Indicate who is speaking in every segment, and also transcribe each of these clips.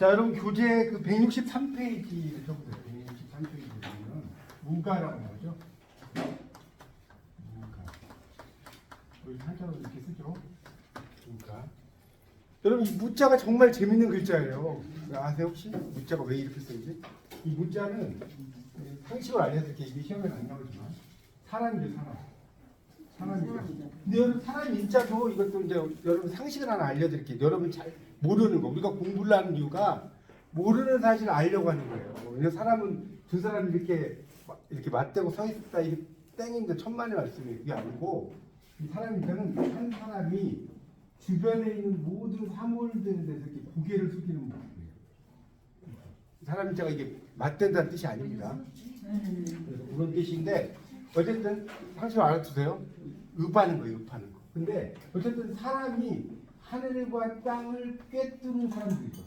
Speaker 1: 자, 여러분 교재 그 163페이지를 적으세요. 163페이지 보면 무가라고 하죠. 무가. 우리 한자로 이렇게 쓰죠. 무가. 여러분 이 무자가 정말 재밌는 글자예요. 아세요 혹시? 무자가 왜 이렇게 쓰는지? 이 무자는 상식을 알려드릴게요. 이게 시험에 안 나오지만 사람이죠, 사람. 사람이죠. 근데 여러분 사람 인자도 이것도 이제 여러분 상식을 하나 알려드릴게요. 여러분 잘 모르는 거. 우리가 공부를 하는 이유가 모르는 사실을 알려고 하는 거예요. 왜냐면 사람은 두 사람이 이렇게 맞대고 서 있다 이게 땡인데 천만의 말씀이 그게 아니고 이 사람 인자는 한 사람이 주변에 있는 모든 사물들에 대해서 이렇게 고개를 숙이는 모습이에요. 사람 인자가 이게 맞댄다는 뜻이 아닙니다. 그래서 그런 뜻인데 어쨌든 상식을 알아두세요. 읍하는 거예요, 읍하는 거. 근데 어쨌든 사람이 하늘과 땅을 꿰뚫는 사람들이죠.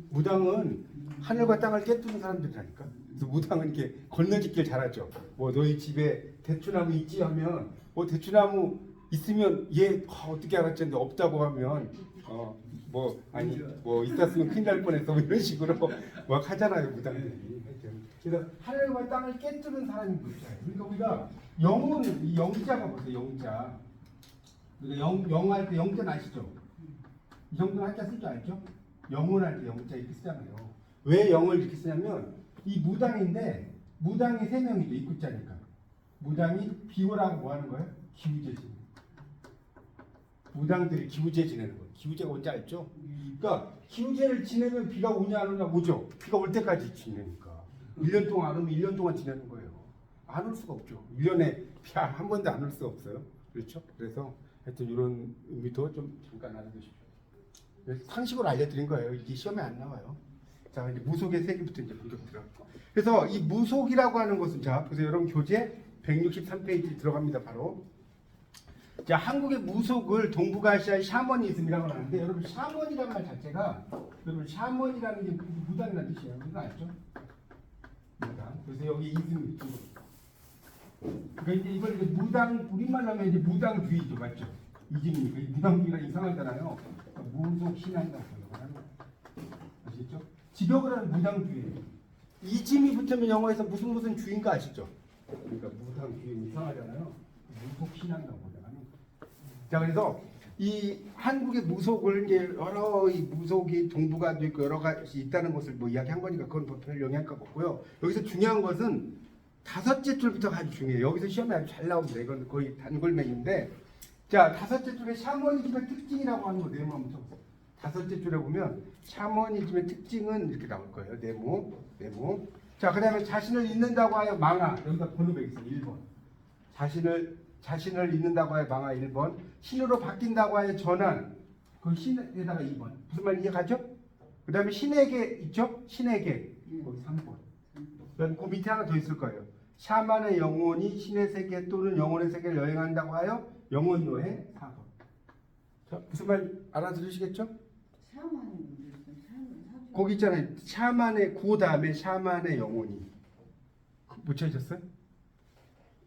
Speaker 1: 무당은 하늘과 땅을 꿰뚫는 사람들이라니까. 그래서 무당은 이렇게 건너짓길 잘하죠. 뭐 너희 집에 대추나무 있지 하면 뭐 대추나무 있으면 얘 어떻게 알았지? 근데 없다고 하면 뭐 아니 뭐 있었으면 큰일 날 뻔했어 뭐 이런 식으로 막 하잖아요, 무당들이. 그래서 하늘과 땅을 꿰뚫는 사람이 무자예요. 그러니까 우리가 영은 이 영자가 보세요, 영자. 우리가 영할 때 영자는 아시죠? 이 정도는 한자 쓸 줄 알죠? 영혼할 때 영자 이렇게 쓰잖아요. 왜 영을 이렇게 쓰냐면 이 무당인데 무당이 세 명이죠, 입구자니까. 무당이 비오라고 뭐 하는 거예요? 기우제 지내는 거예요. 무당들이 기우제 지내는 거예요. 기우제가 뭔지 알죠? 그러니까 기우제를 지내면 비가 오냐 안 오냐 오죠. 비가 올 때까지 지내니까. 1년 동안 안 오면 1년 동안 지내는 거예요. 안 올 수가 없죠. 1년에 비 한 번도 안 올 수가 없어요. 그렇죠? 그래서 하여튼 이런 의미도 좀 잠깐 알아두십시오. 상식으로 알려드린 거예요. 이게 시험에 안 나와요. 자, 이제 무속의 세계부터 이제 본격 들어가고. 그래서 이 무속이라고 하는 것은 자, 보세요. 여러분 교재 163페이지 들어갑니다. 바로. 자, 한국의 무속을 동북아시아의 샤머니즘이라고 하는데 여러분 샤머니라는 말 자체가 여러분 샤머니라는 게 무당이라는 뜻이에요. 이거 알죠? 무당. 그래서 여기 이즘 그러니까 이제 이걸 이제 무당 우리말로 하면 이제 무당주의죠, 맞죠? 이즘이니까 무당주의가 이상하잖아요. 그러니까 무속 신앙이라고 하는 거 아시겠죠? 직역을 하는 무당주의. 이즘이 붙으면 영어에서 무슨 주의인가 아시죠? 그러니까 무당주의 이상하잖아요. 무속 신앙이라고 하잖아요. 자, 그래서 이 한국의 무속을 이제 여러 이 무속이 동북아도 있고 여러 가지 있다는 것을 뭐 이야기한 거니까 그건 별 영향가 없고요. 여기서 중요한 것은 다섯째 줄부터 아주 중요해요. 여기서 시험에 아주 잘 나옵니다. 이건 거의 단골맥인데, 자, 다섯째 줄에 샤머니즘의 특징이라고 하는 거 네모 한번 쳐보세요. 다섯째 줄에 보면 샤머니즘의 특징은 이렇게 나올 거예요. 네모. 자, 그다음에 자신을 잊는다고 하여 망하. 여기다 번호백 있어요. 1번. 자신을 잊는다고 하여 망하 1번. 신으로 바뀐다고 하여 전환. 그 신에다가 2번. 무슨 말 이해가죠? 그다음에 신에게 있죠? 신에게. 거기 3번. 그 밑에 하나 더 있을 거예요. 샤만의 영혼이 신의 세계 또는 영혼의 세계를 여행한다고 하여 영혼 여행 4번. 자, 무슨 말 알아들으시겠죠? 거기 있잖아요. 샤만의 구 다음에 샤만의 영혼이 붙여졌어요?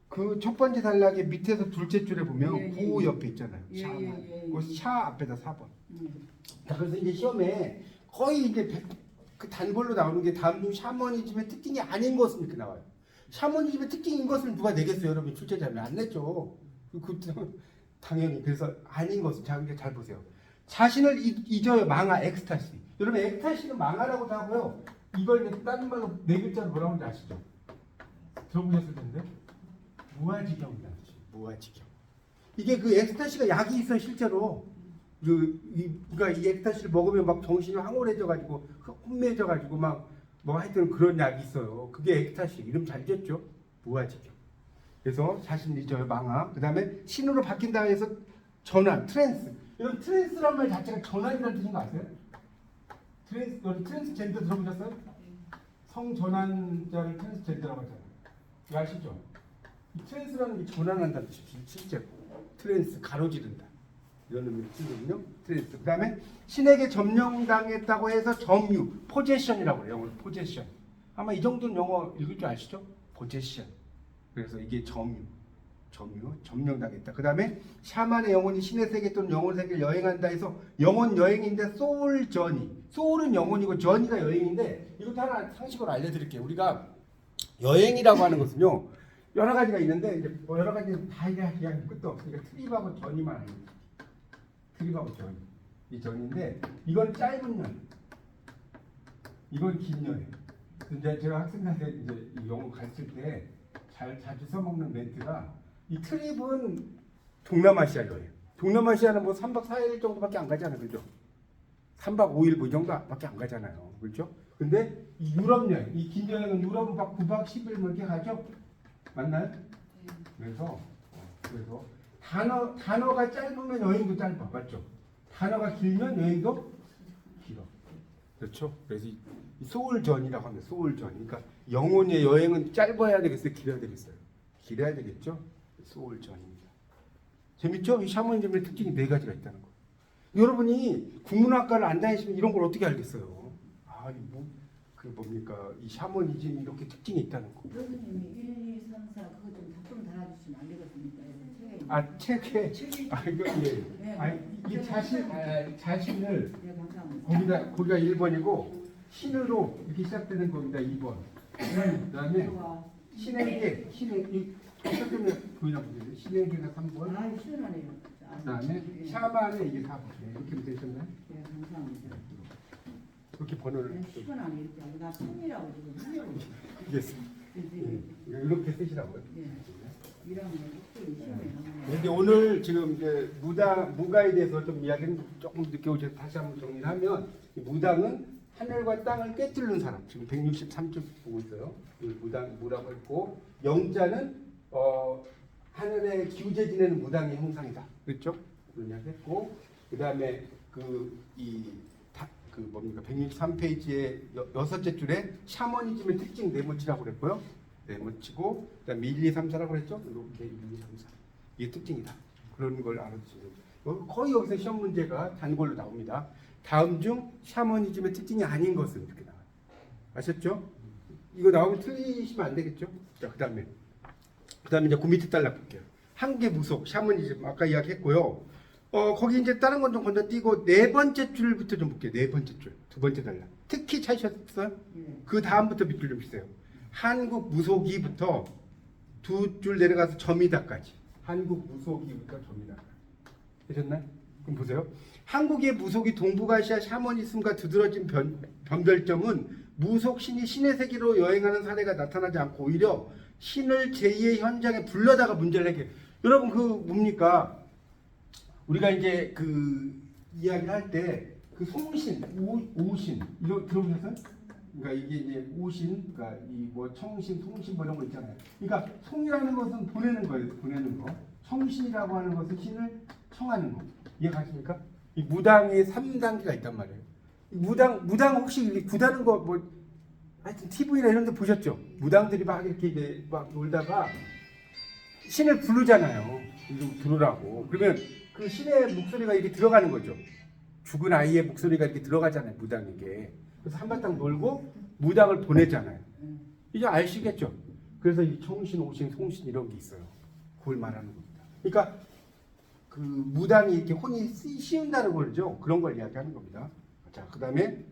Speaker 1: 그 첫 번째 단락의 밑에서 둘째 줄에 보면 구 옆에 있잖아요. 샤만. 그 샤 앞에다 4번. 자, 그래서 이제 시험에 거의 이제 그 단골로 나오는 게 다음 중 샤머니즘의 특징이 아닌 것은 이렇게 나와요. 샤머니즘의 특징인 것을 누가 내겠어요, 여러분? 출제자면 안 냈죠. 당연히. 그래서 아닌 것은 자, 이제 잘 보세요. 자신을 잊어요. 망하, 엑스타시. 여러분 엑스타시는 망하라고도 하고요. 이걸 다른 말로 네 글자로 뭐라고 하는지 아시죠? 들어보셨을 텐데. 무아지경이라는 뜻이에요. 무아지경. 이게 그 엑스타시가 약이 있어요, 실제로. 그러니까 이 엑스타시를 먹으면 막 정신이 황홀해져가지고 혼미해져가지고 막 뭐 하여튼 그런 약이 있어요. 그게 엑스타시. 이름 잘 지었죠? 무아지경. 그래서 자신 잊어요, 망하. 그 다음에 신으로 바뀐다 해서 전환, 트랜스. 이런 트랜스란 말 자체가 전환이라는 뜻인 거 아세요? 트랜스젠더 들어보셨어요? 성전환자를 트랜스젠더라고 하잖아요. 이거 아시죠? 이 트랜스라는 게 전환한다는 뜻이죠. 실제로. 트랜스, 가로지른다. 이런 의미를 쓰거든요. 트랜스. 그 다음에 신에게 점령당했다고 해서 점유, 포제션이라고 해요. 영어로 포제션. 아마 이 정도는 영어 읽을 줄 아시죠? 포제션. 그래서 이게 점유. 점령당했다. 그 다음에 샤만의 영혼이 신의 세계 또는 영혼 세계를 여행한다 해서 영혼 여행인데 소울 저니. 소울은 영혼이고 저니가 여행인데 이것도 하나 상식으로 알려드릴게요. 우리가 여행이라고 하는 것은요 여러 가지가 있는데 이제 뭐 여러 가지는 다 그냥 끝도 없으니까 트립하고 저니만 아닙니다. 트립하고 저니. 이 전인데 이건 짧은 여행. 이건 긴 여행. 근데 제가 학생한테 이제 이 영어 가르칠 때 자주 써먹는 멘트가 이 트립은 동남아시아 여행. 동남아시아는 뭐 3박 4일 정도밖에 안 가잖아요. 그죠? 3박 5일 뭐 이 정도밖에 안 가잖아요. 그렇죠? 근데 이 유럽 여행, 이 긴 여행은 유럽은 막 9박 10일 뭐 이렇게 가죠? 맞나요? 그래서 단어가 짧으면 여행도 짧아. 맞죠? 단어가 길면 여행도 길어. 그렇죠? 그래서 이 소울전이라고 합니다. 소울전. 그러니까 영혼의 여행은 짧아야 되겠어요? 길어야 되겠어요? 길어야 되겠죠? 소울전입니다. 재밌죠? 이 샤머니즘의 특징이 4가지가 있다는 거. 여러분이 국문학과를 안 다니시면 이런 걸 어떻게 알겠어요? 아, 그 뭡니까? 이 샤머니즘이 이렇게 특징이 있다는 거.
Speaker 2: 교수님이 1, 2, 3, 4 그거 좀 답좀 달아주시면 안 되겠습니까?
Speaker 1: 아, 책에. 아, 이거 예.
Speaker 2: 네.
Speaker 1: 아, 이 자신을
Speaker 2: 네, 감사합니다.
Speaker 1: 거기가 1번이고 신으로 이렇게 시작되는 겁니다. 2번. 그다음에 신에게 시작되면 보이나 보세요. 신에게가 3번.
Speaker 2: 아, 시원하네요.
Speaker 1: 그다음에 샤만에 이게 4번. 이렇게 되셨나요?
Speaker 2: 네, 감사합니다.
Speaker 1: 이렇게 번호를
Speaker 2: 시원하네 이렇게 하고 나 손이라고 지금 하려고.
Speaker 1: 예. 이렇게 쓰시라고요.
Speaker 2: 네. 이런 거 특별히 시험에 나오네.
Speaker 1: 근데 오늘 지금 이제 무가에 대해서 좀 이야기는 조금 늦게 오셔서 다시 한번 정리를 하면 이 무당은 하늘과 땅을 꿰뚫는 사람. 지금 163쪽 보고 있어요. 무라고 했고 영자는 하늘에 기우제 지내는 무당의 형상이다. 그렇죠? 그런 이야기 했고 그다음에 뭡니까 163페이지의 여섯째 줄에 샤머니즘의 특징 네모치라고 그랬고요. 네모치고 그다음에 1, 2, 3, 4라고 그랬죠. 이렇게 1, 2, 3, 4 이게 특징이다. 그런 걸 알아두시면 거의 여기서 시험 문제가 단골로 나옵니다. 다음 중 샤머니즘의 특징이 아닌 것은 이렇게 나와요. 아셨죠? 이거 나오면 틀리시면 안 되겠죠? 자, 그다음에 이제 그 밑에 달라 볼게요. 한계 무속 샤머니즘 아까 이야기했고요. 거기 이제 다른 건 좀 건너뛰고 4번째 줄부터 좀 볼게요. 4번째 줄. 2번째 달라. 특히 찾으셨어요? 그 다음부터 밑줄 좀 주세요. 한국 무속이부터 2줄 내려가서 점이다까지. 한국 무속이부터 점이다까지. 되셨나요? 그럼 보세요. 한국의 무속이 동북아시아 샤머니즘과 두드러진 변별점은 무속신이 신의 세계로 여행하는 사례가 나타나지 않고 오히려 신을 제2의 현장에 불러다가 문제를 해결해요. 여러분 그 뭡니까? 우리가 이제 그 이야기를 할 때 그 송신, 오신 이거 들어보셨어요? 그러니까 이게 이제 오신, 그러니까 이 뭐 청신, 송신 뭐 이런 거 있잖아요. 그러니까 송이라는 것은 보내는 거예요, 보내는 거. 청신이라고 하는 것은 신을 청하는 거. 이해가십니까? 이 무당의 3단계가 있단 말이에요. 무당 혹시 구다는 거 뭐 하여튼 TV나 이런 데 보셨죠? 무당들이 막 이렇게 이제 막 놀다가 신을 부르잖아요. 좀 들으라고. 그러면 그 신의 목소리가 이렇게 들어가는 거죠. 죽은 아이의 목소리가 이렇게 들어가잖아요. 무당에게. 그래서 한바탕 놀고 무당을 보내잖아요. 이제 아시겠죠? 그래서 이 청신, 오신, 송신 이런 게 있어요. 그걸 말하는 겁니다. 그러니까 그 무당이 이렇게 혼이 씌운다는 거죠. 그런 걸 이야기하는 겁니다. 자, 그 다음에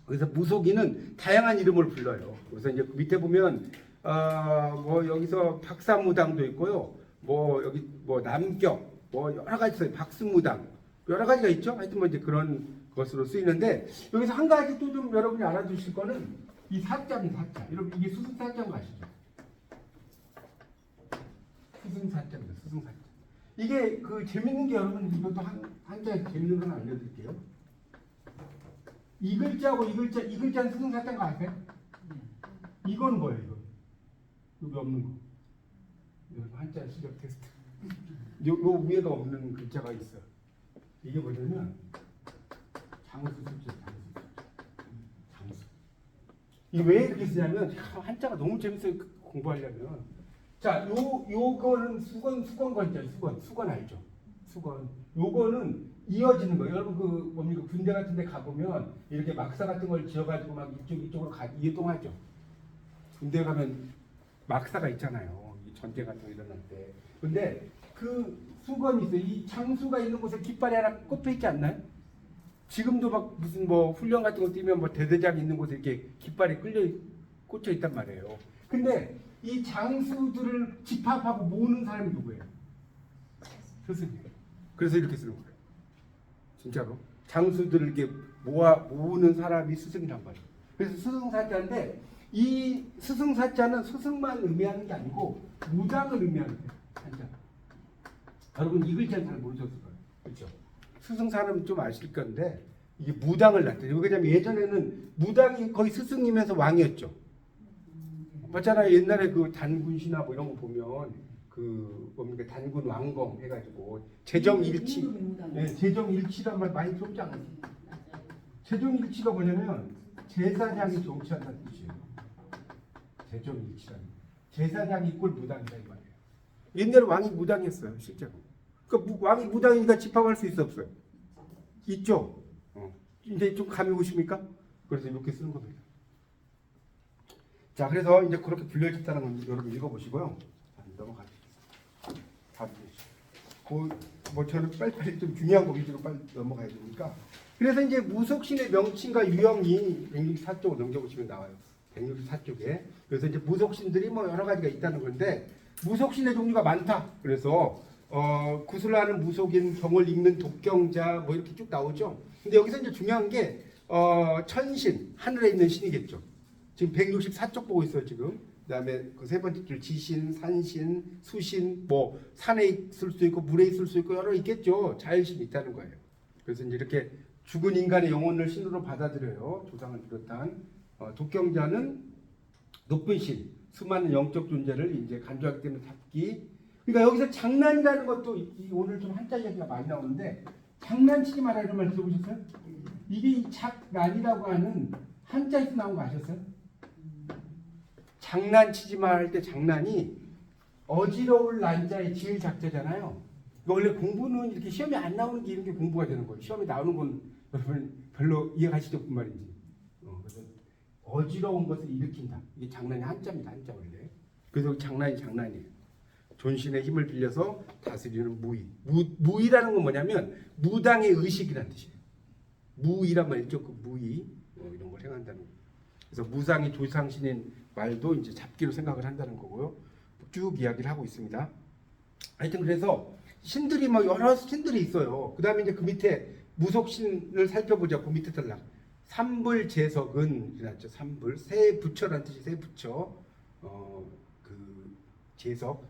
Speaker 1: 그래서 무속인은 다양한 이름을 불러요. 그래서 이제 밑에 보면 뭐 여기서 박사무당도 있고요. 뭐 여기 뭐 남격 뭐 여러 가지 있어요. 박수무당 여러 가지가 있죠. 하여튼 뭐 이제 그런 것으로 쓰이는데 여기서 한 가지 또 좀 여러분이 알아두실 거는 이 사자입니다. 사자. 여러분 이게 수승사자인 거 아시죠? 수승사자입니다. 수승사자. 이게 그 재밌는 게 여러분 이것도 한자 재밌는 건 알려드릴게요. 이 글자하고 이 글자는 수승사자인 거 아세요? 이건 뭐예요? 이거 여기 없는 거. 여기 한자 실력 테스트. 요 위에가 없는 글자가 있어. 이게 뭐냐면 장수 숫자, 장수. 이게 왜 이렇게 쓰냐면 한자가 너무 재밌어요. 공부하려면. 자, 요거는 수건거 있잖아요. 수건 알죠? 수건. 요거는 이어지는 거예요. 여러분 그 뭡니까 군대 같은 데 가보면 이렇게 막사 같은 걸 지어가지고 막 이쪽으로 이동하죠. 군대 가면 막사가 있잖아요. 전쟁 같은 거 일어날 때. 근데 그 수건이 있어요. 이 장수가 있는 곳에 깃발이 하나 꼽혀 있지 않나요? 지금도 막 무슨 뭐 훈련 같은 거 뛰면 뭐 대대장 있는 곳에 이렇게 깃발이 꽂혀 있단 말이에요. 근데 이 장수들을 집합하고 모으는 사람이 누구예요? 스승이에요. 그래서 이렇게 쓰는 거예요. 진짜로. 장수들을 이렇게 모으는 사람이 스승이란 말이에요. 그래서 스승사자인데 이 스승사자는 스승만 의미하는 게 아니고 무당을 의미하는 거예요. 한자. 여러분 이 글자는 잘 모르셨을 거예요. 그렇죠? 스승사는 좀 아실 건데 이게 무당을 나타내요. 왜냐면 예전에는 무당이 거의 스승이면서 왕이었죠. 맞잖아요. 옛날에 그 단군시나 뭐 이런 거 보면 그 뭡니까 단군 왕검 해가지고 재정일치, 네, 재정일치란 말 많이 들었지 않아요? 재정일치가 뭐냐면 제사장이 정치한다는 뜻이에요. 재정일치라는 제사장이 꼴 무당이다 이 말이에요. 옛날에 왕이 무당이었어요, 실제로. 그러니까 왕이 무당이니까 집합할 수 있어 없어요? 있죠. 이제 좀 감이 오십니까? 그래서 이렇게 쓰는 겁니다. 자, 그래서 이제 그렇게 불려졌다는 건 여러분 읽어보시고요. 넘어가죠. 뭐 저는 빨리빨리 좀 중요한 거 위주로 빨리 넘어가야 되니까. 그래서 이제 무속신의 명칭과 유형이 164쪽을 넘겨보시면 나와요. 164쪽에. 그래서 이제 무속신들이 뭐 여러 가지가 있다는 건데 무속신의 종류가 많다. 그래서 구슬하는 무속인, 경을 읽는 독경자 뭐 이렇게 쭉 나오죠. 근데 여기서 이제 중요한 게 천신, 하늘에 있는 신이겠죠. 지금 164쪽 보고 있어요, 지금. 그다음에 그 세 번째 줄 지신, 산신, 수신, 뭐 산에 있을 수 있고 물에 있을 수 있고 여러 있겠죠. 자연신이 있다는 거예요. 그래서 이제 이렇게 죽은 인간의 영혼을 신으로 받아들여요. 조상을 비롯한 독경자는 높은 신, 수많은 영적 존재를 이제 간주하기 때문에 잡기. 그러니까 여기서 장난이라는 것도 오늘 좀 한자 이야기가 많이 나오는데 장난치지 마라 이런 말 들어보셨어요? 이게 이 작난이라고 하는 한자에서 나온 거 아셨어요? 장난치지 마 할 때 장난이 어지러울 난자의 지을 작자잖아요. 원래 공부는 이렇게 시험에 안 나오는 게 이런 게 공부가 되는 거예요. 시험에 나오는 건 여러분 별로 이해가시죠? 그 말인지. 그래서 어지러운 것을 일으킨다. 이게 장난이 한자입니다. 한자 원래. 그래서 장난이 장난이에요. 존신의 힘을 빌려서 다스리는 무의. 무의라는 건 뭐냐면 무당의 의식이라는 뜻이에요. 무의란 말 있죠? 그 무의 이런 걸 행한다는 거예요. 그래서 무상이 조상신인 말도 이제 잡기로 생각을 한다는 거고요. 쭉 이야기를 하고 있습니다. 하여튼 그래서 신들이 뭐 여러 신들이 있어요. 그 다음에 이제 그 밑에 무속신을 살펴보자. 그 밑에 들락. 삼불제석은 이랬죠. 삼불 새 부처라는 뜻이 새 부처. 그 제석.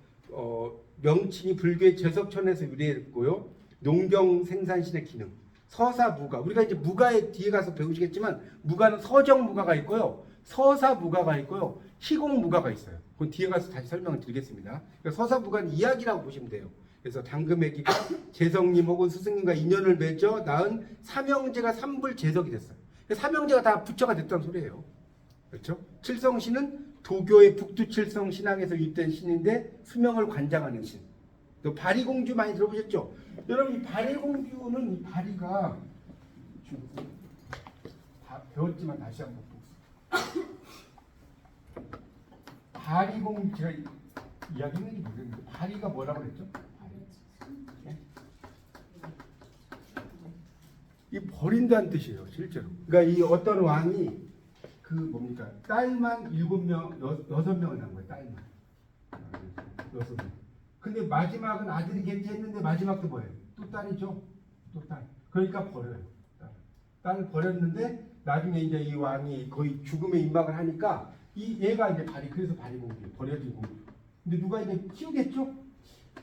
Speaker 1: 명칭이 불교의 제석천에서 유래했고요. 농경 생산신의 기능. 서사무가. 우리가 이제 무가에 뒤에 가서 배우시겠지만 무가는 서정무가가 있고요. 서사무가가 있고요. 희공무가가 있어요. 그건 뒤에 가서 다시 설명을 드리겠습니다. 그러니까 서사무가는 이야기라고 보시면 돼요. 그래서 당금애기가 재성님 혹은 스승님과 인연을 맺어 낳은 삼형제가 삼불제석이 됐어요. 삼형제가 다 부처가 됐다는 소리예요. 그렇죠? 칠성신은 도교의 북두칠성 신앙에서 유입된 신인데 수명을 관장하는 신. 또 바리공주 많이 들어보셨죠? 여러분 이 바리공주는 이 바리가 다 배웠지만 다시 한번 복습. 바리공주 제가 이야기했는지 모르겠는데 바리가 뭐라고 그랬죠? 바리. 이 버린다는 뜻이에요, 실제로. 그러니까 이 어떤 왕이 그 뭡니까 딸만 7명, 6명을 낳은 거예요, 딸만 6명. 근데 마지막은 아들이 겐지했는데 마지막도 뭐예요? 또 딸이죠, 또 딸. 그러니까 버려요, 딸을 버렸는데 나중에 이제 이 왕이 거의 죽음에 임박을 하니까 이 얘가 이제 그래서 바리공주, 버려진 공주. 근데 누가 이제 키우겠죠?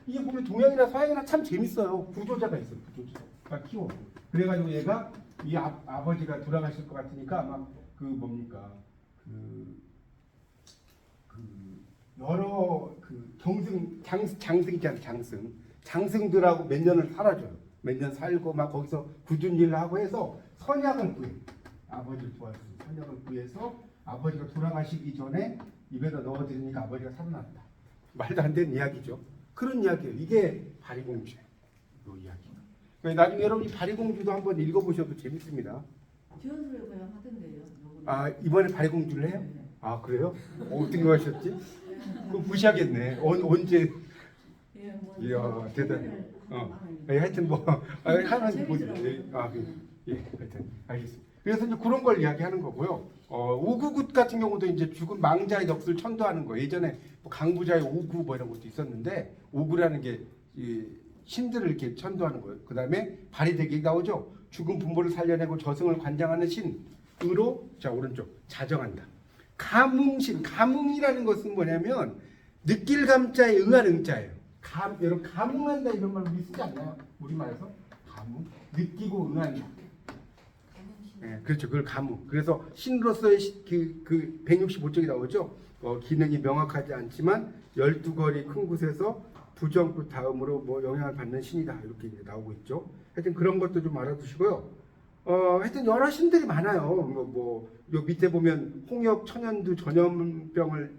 Speaker 1: 이게 보면 동양이나 서양이나 참 재밌어요. 구조자가 있어요, 구조자가 키워. 그래가지고 얘가 이 아버지가 돌아가실 것 같으니까 막 그 뭡니까 여러 그 장승 있잖아요. 장승들하고 몇 년을 살아줘요. 몇 년 살고 막 거기서 굳은 일을 하고 해서 선약을 구해. 아버지를 도와서 선약을 구해서 아버지가 돌아가시기 전에 입에다 넣어드리니까 아버지가 살아났다. 말도 안 되는 이야기죠. 그런 이야기예요. 이게 바리공주예요. 이 이야기. 나중에 여러분이 바리공주도 한번 읽어보셔도 재밌습니다.
Speaker 2: 지원소에 그냥 하던데요.
Speaker 1: 아 이번에 바리공주를 해요? 아 그래요? 어떻게 하셨지? 그거 무시하겠네. 언제?
Speaker 2: 예,
Speaker 1: 이야 대단. 하여튼 뭐 하나는 뭐 하여튼 알겠습니다. 그래서 이제 그런 걸 이야기하는 거고요. 오구굿 같은 경우도 이제 죽은 망자의 넋을 천도하는 거. 예전에 뭐 강부자의 오구 뭐 이런 것도 있었는데 오구라는 게 이 신들을 이렇게 천도하는 거예요. 그 다음에 발휘되기 나오죠. 죽은 부모를 살려내고 저승을 관장하는 신으로 자 오른쪽 자정한다. 감응신, 감응이라는 것은 뭐냐면 느낄 감자에 응할 응자예요. 여러분 감응한다 이런 말 우리 쓰지 않나요? 우리말에서 감응, 느끼고 응한다. 네, 그렇죠. 그걸 감응. 그래서 신으로서의 그 165쪽이 나오죠. 기능이 명확하지 않지만 12거리 큰 곳에서 부정구 다음으로 뭐 영향을 받는 신이다 이렇게 이제 나오고 있죠. 하여튼 그런 것도 좀 알아두시고요. 하여튼 여러 신들이 많아요. 요 밑에 보면 홍역, 천연두, 전염병을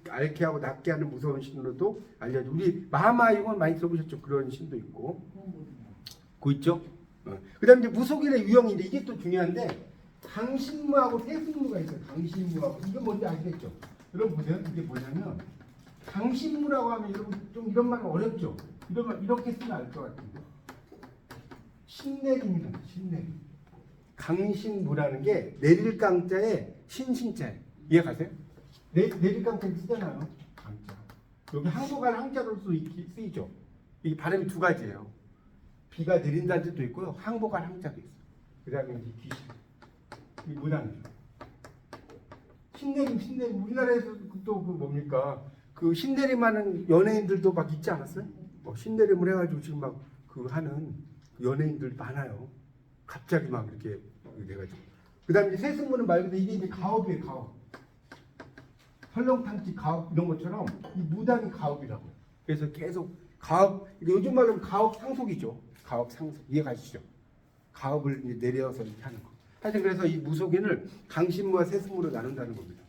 Speaker 1: 앓게 하고 낫게 하는 무서운 신으로도 알려져. 우리 마하마 이건 많이 들어보셨죠? 그런 신도 있고. 그거 있죠? 그다음 이제 무속인의 유형인데 이게 또 중요한데 강신무하고 태승무가 있어요. 강신무하고 이게 뭔지 아시겠죠? 여러분 보세요. 이게 뭐냐면 강신무라고 하면 여러분 좀 이런 말 어렵죠? 이런 말 이렇게 쓰면 알 것 같은데 신내림이다. 신내림. 강신무라는 게 내릴 강자에 신신자예요. 이해 가세요? 내릴 강자 쓰잖아요. 강자. 여기 항복할 항자로서 쓰이죠. 이 발음이 두 가지예요. 비가 내린다는 뜻도 있고요. 항복할 항자도 있어요. 그 다음에 이제 귀신. 이 무당이죠. 신내림. 우리나라에서 또 그 뭡니까? 그 신내림하는 연예인들도 막 있지 않았어요? 신내림을 해가지고 지금 막 그 하는 연예인들 많아요. 갑자기 막 이렇게 돼가지고. 그 다음에 세승무는 말 그대로 이게 이제 가업이에요, 가업. 설렁탕집 가업 이런 것처럼 이 무당이 가업이라고요. 그래서 계속 가업, 요즘 말로 가업 상속이죠. 가업 상속. 이해 가시죠? 가업을 이제 내려서 이렇게 하는 거. 하여튼 그래서 이 무속인을 강신무와 세승무로 나눈다는 겁니다.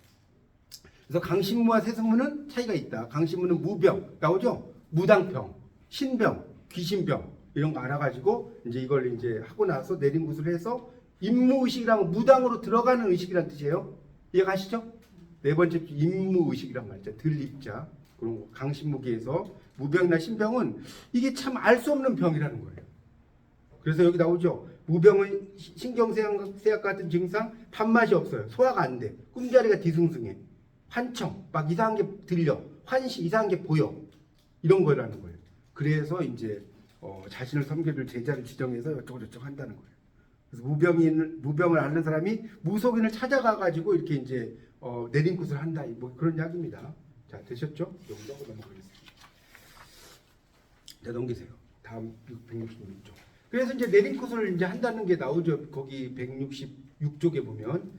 Speaker 1: 그래서 강신무와 세승무는 차이가 있다. 강신무는 무병 나오죠? 무당병, 신병, 귀신병 이런 거 알아가지고 이제 이걸 이제 하고 나서 내림굿을 해서 임무의식이랑 무당으로 들어가는 의식이란 뜻이에요. 이해가시죠? 네 번째 임무의식이란 말이죠. 들입자 그런 거. 강신무기에서 무병이나 신병은 이게 참 알 수 없는 병이라는 거예요. 그래서 여기 나오죠. 무병은 신경쇠약 같은 증상, 밥맛이 없어요. 소화가 안 돼. 꿈자리가 뒤숭숭해. 환청, 막 이상한 게 들려. 환시, 이상한 게 보여. 이런 거라는 거예요. 그래서 이제 자신을 섬겨줄 제자를 지정해서 어쩌고저쩌고 한다는 거예요. 그래서 무병을 앓는 사람이 무속인을 찾아가가지고 이렇게 이제 내림굿을 한다. 뭐 그런 이야기입니다. 자, 되셨죠? 여기서 넘어가겠습니다. 자, 넘기세요. 다음 166쪽. 그래서 이제 내림굿을 이제 한다는 게 나오죠. 거기 166쪽에 보면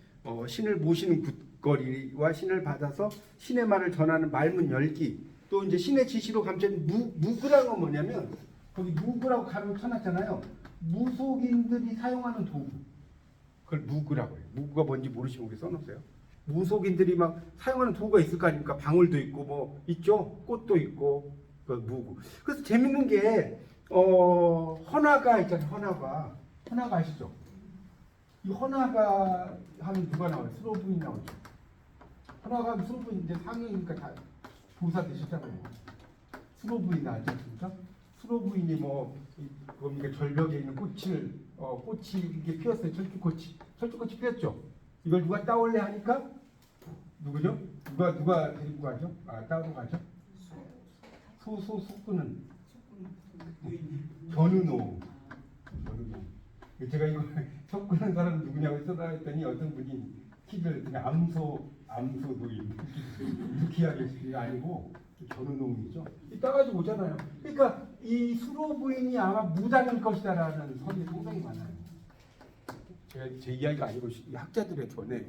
Speaker 1: 신을 모시는 굿거리와 신을 받아서 신의 말을 전하는 말문 열기. 또 이제 신의 지시로 감춰진 무구라는 건 뭐냐면 거기 무구라고 가로 쳐놨잖아요. 무속인들이 사용하는 도구. 그걸 무구라고 해요. 무구가 뭔지 모르시면 우리 써놓으세요. 무속인들이 막 사용하는 도구가 있을 거 아닙니까? 방울도 있고 뭐 있죠. 꽃도 있고 그 무구. 그래서 재밌는 게 헌화가 있잖아요. 헌화가 아시죠? 이 헌화가 하면 누가 나와요? 수로부인 나오죠. 헌화가 하면 수로부인 이제 상이니까 다 도사 되셨잖아요. 수로부인 나왔지 않습니까? 수로부인이 뭡니까? 절벽에 있는 꽃이 이렇게 피었어요. 철쭉꽃이 피었죠. 이걸 누가 따올래 하니까 누구죠? 누가 데리고 가죠? 따로 가죠? 속구는 견우노. 제가 이거 속구는 사람 누구냐고 써달랬더니 어떤 분이 퀴즈를 암소 노인 유키하게 아니고 견우노이죠. 따가지고 오잖아요. 그러니까 이 수로 부인이 아마 무당일 것이다라는 설이 상당히 많아요. 제 이야기가 아니고 학자들의 전에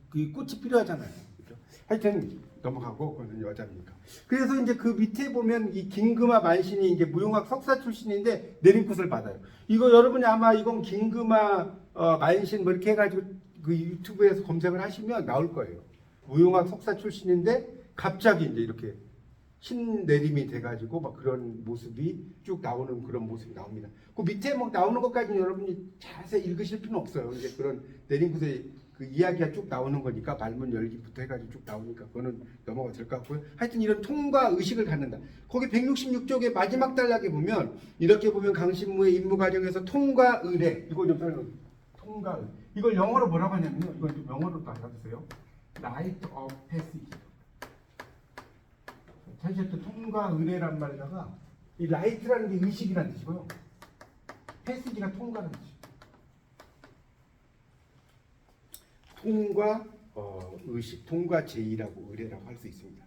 Speaker 1: 그 꽃이 필요하잖아요. 그렇죠? 하여튼 넘어가고 그거는 여자니까. 그래서 이제 그 밑에 보면 이 긴금아 만신이 이제 무용학 석사 출신인데 내림굿을 받아요. 이거 여러분이 아마 이건 긴금아 만신 뭐 이렇게 해가지고 그 유튜브에서 검색을 하시면 나올 거예요. 무용학 석사 출신인데 갑자기 이제 이렇게 신내림이 돼가지고 막 그런 모습이 쭉 나오는 그런 모습이 나옵니다. 그 밑에 막 나오는 것까지는 여러분이 자세히 읽으실 필요는 없어요. 이제 그런 내림굿의 그 이야기가 쭉 나오는 거니까 말문 열기부터 해가지고 쭉 나오니까 그거는 넘어가 될 것 같고요. 하여튼 이런 통과 의식을 갖는다. 거기 166쪽의 마지막 단락에 보면 이렇게 보면 강신무의 임무 과정에서 통과 의례 이거 좀 설명. 통과 의례. 이걸 영어로 뭐라고 하냐면요. 이걸 좀 영어로 또 알아두세요. Rite of Passage. 사실 또 통과 의례란 말에다가 이 라이트라는 게 의식이라는 뜻이고요. 패스지가 통과라는 뜻이에요. 통과 의식, 통과 제의라고 의례라고 할 수 있습니다.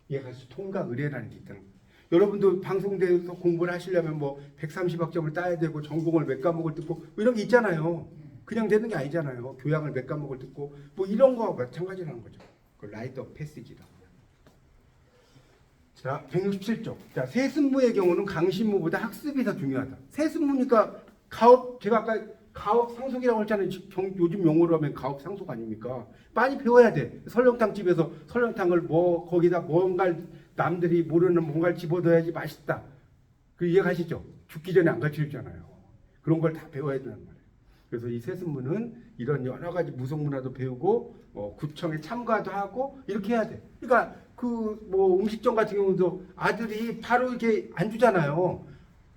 Speaker 1: 이해가시죠? 통과 의례라는 게 있다는 거예요. 여러분도 방송대에서 공부를 하시려면 뭐 130학점을 따야 되고 전공을 몇 과목을 듣고 뭐 이런 게 있잖아요. 그냥 되는 게 아니잖아요. 교양을 몇 과목을 듣고 뭐 이런 거와 마찬가지라는 거죠. 그 라이트 오브 패시지라고. 자, 167쪽. 자, 세습무의 경우는 강신무보다 학습이 더 중요하다. 세습무니까 가업, 제가 아까 가업 상속이라고 했잖아요. 요즘 용어로 하면 가업 상속 아닙니까? 많이 배워야 돼. 설렁탕 집에서 설렁탕을 뭐 거기다 뭔가를 남들이 모르는 뭔가를 집어넣어야지 맛있다. 그 이해가시죠? 죽기 전에 안 가르쳐주잖아요. 그런 걸 다 배워야 되는 거예요. 그래서 이 세습무는 이런 여러 가지 무속 문화도 배우고 구청에 참가도 하고 이렇게 해야 돼. 그러니까 그 뭐 음식점 같은 경우도 아들이 바로 이렇게 안 주잖아요.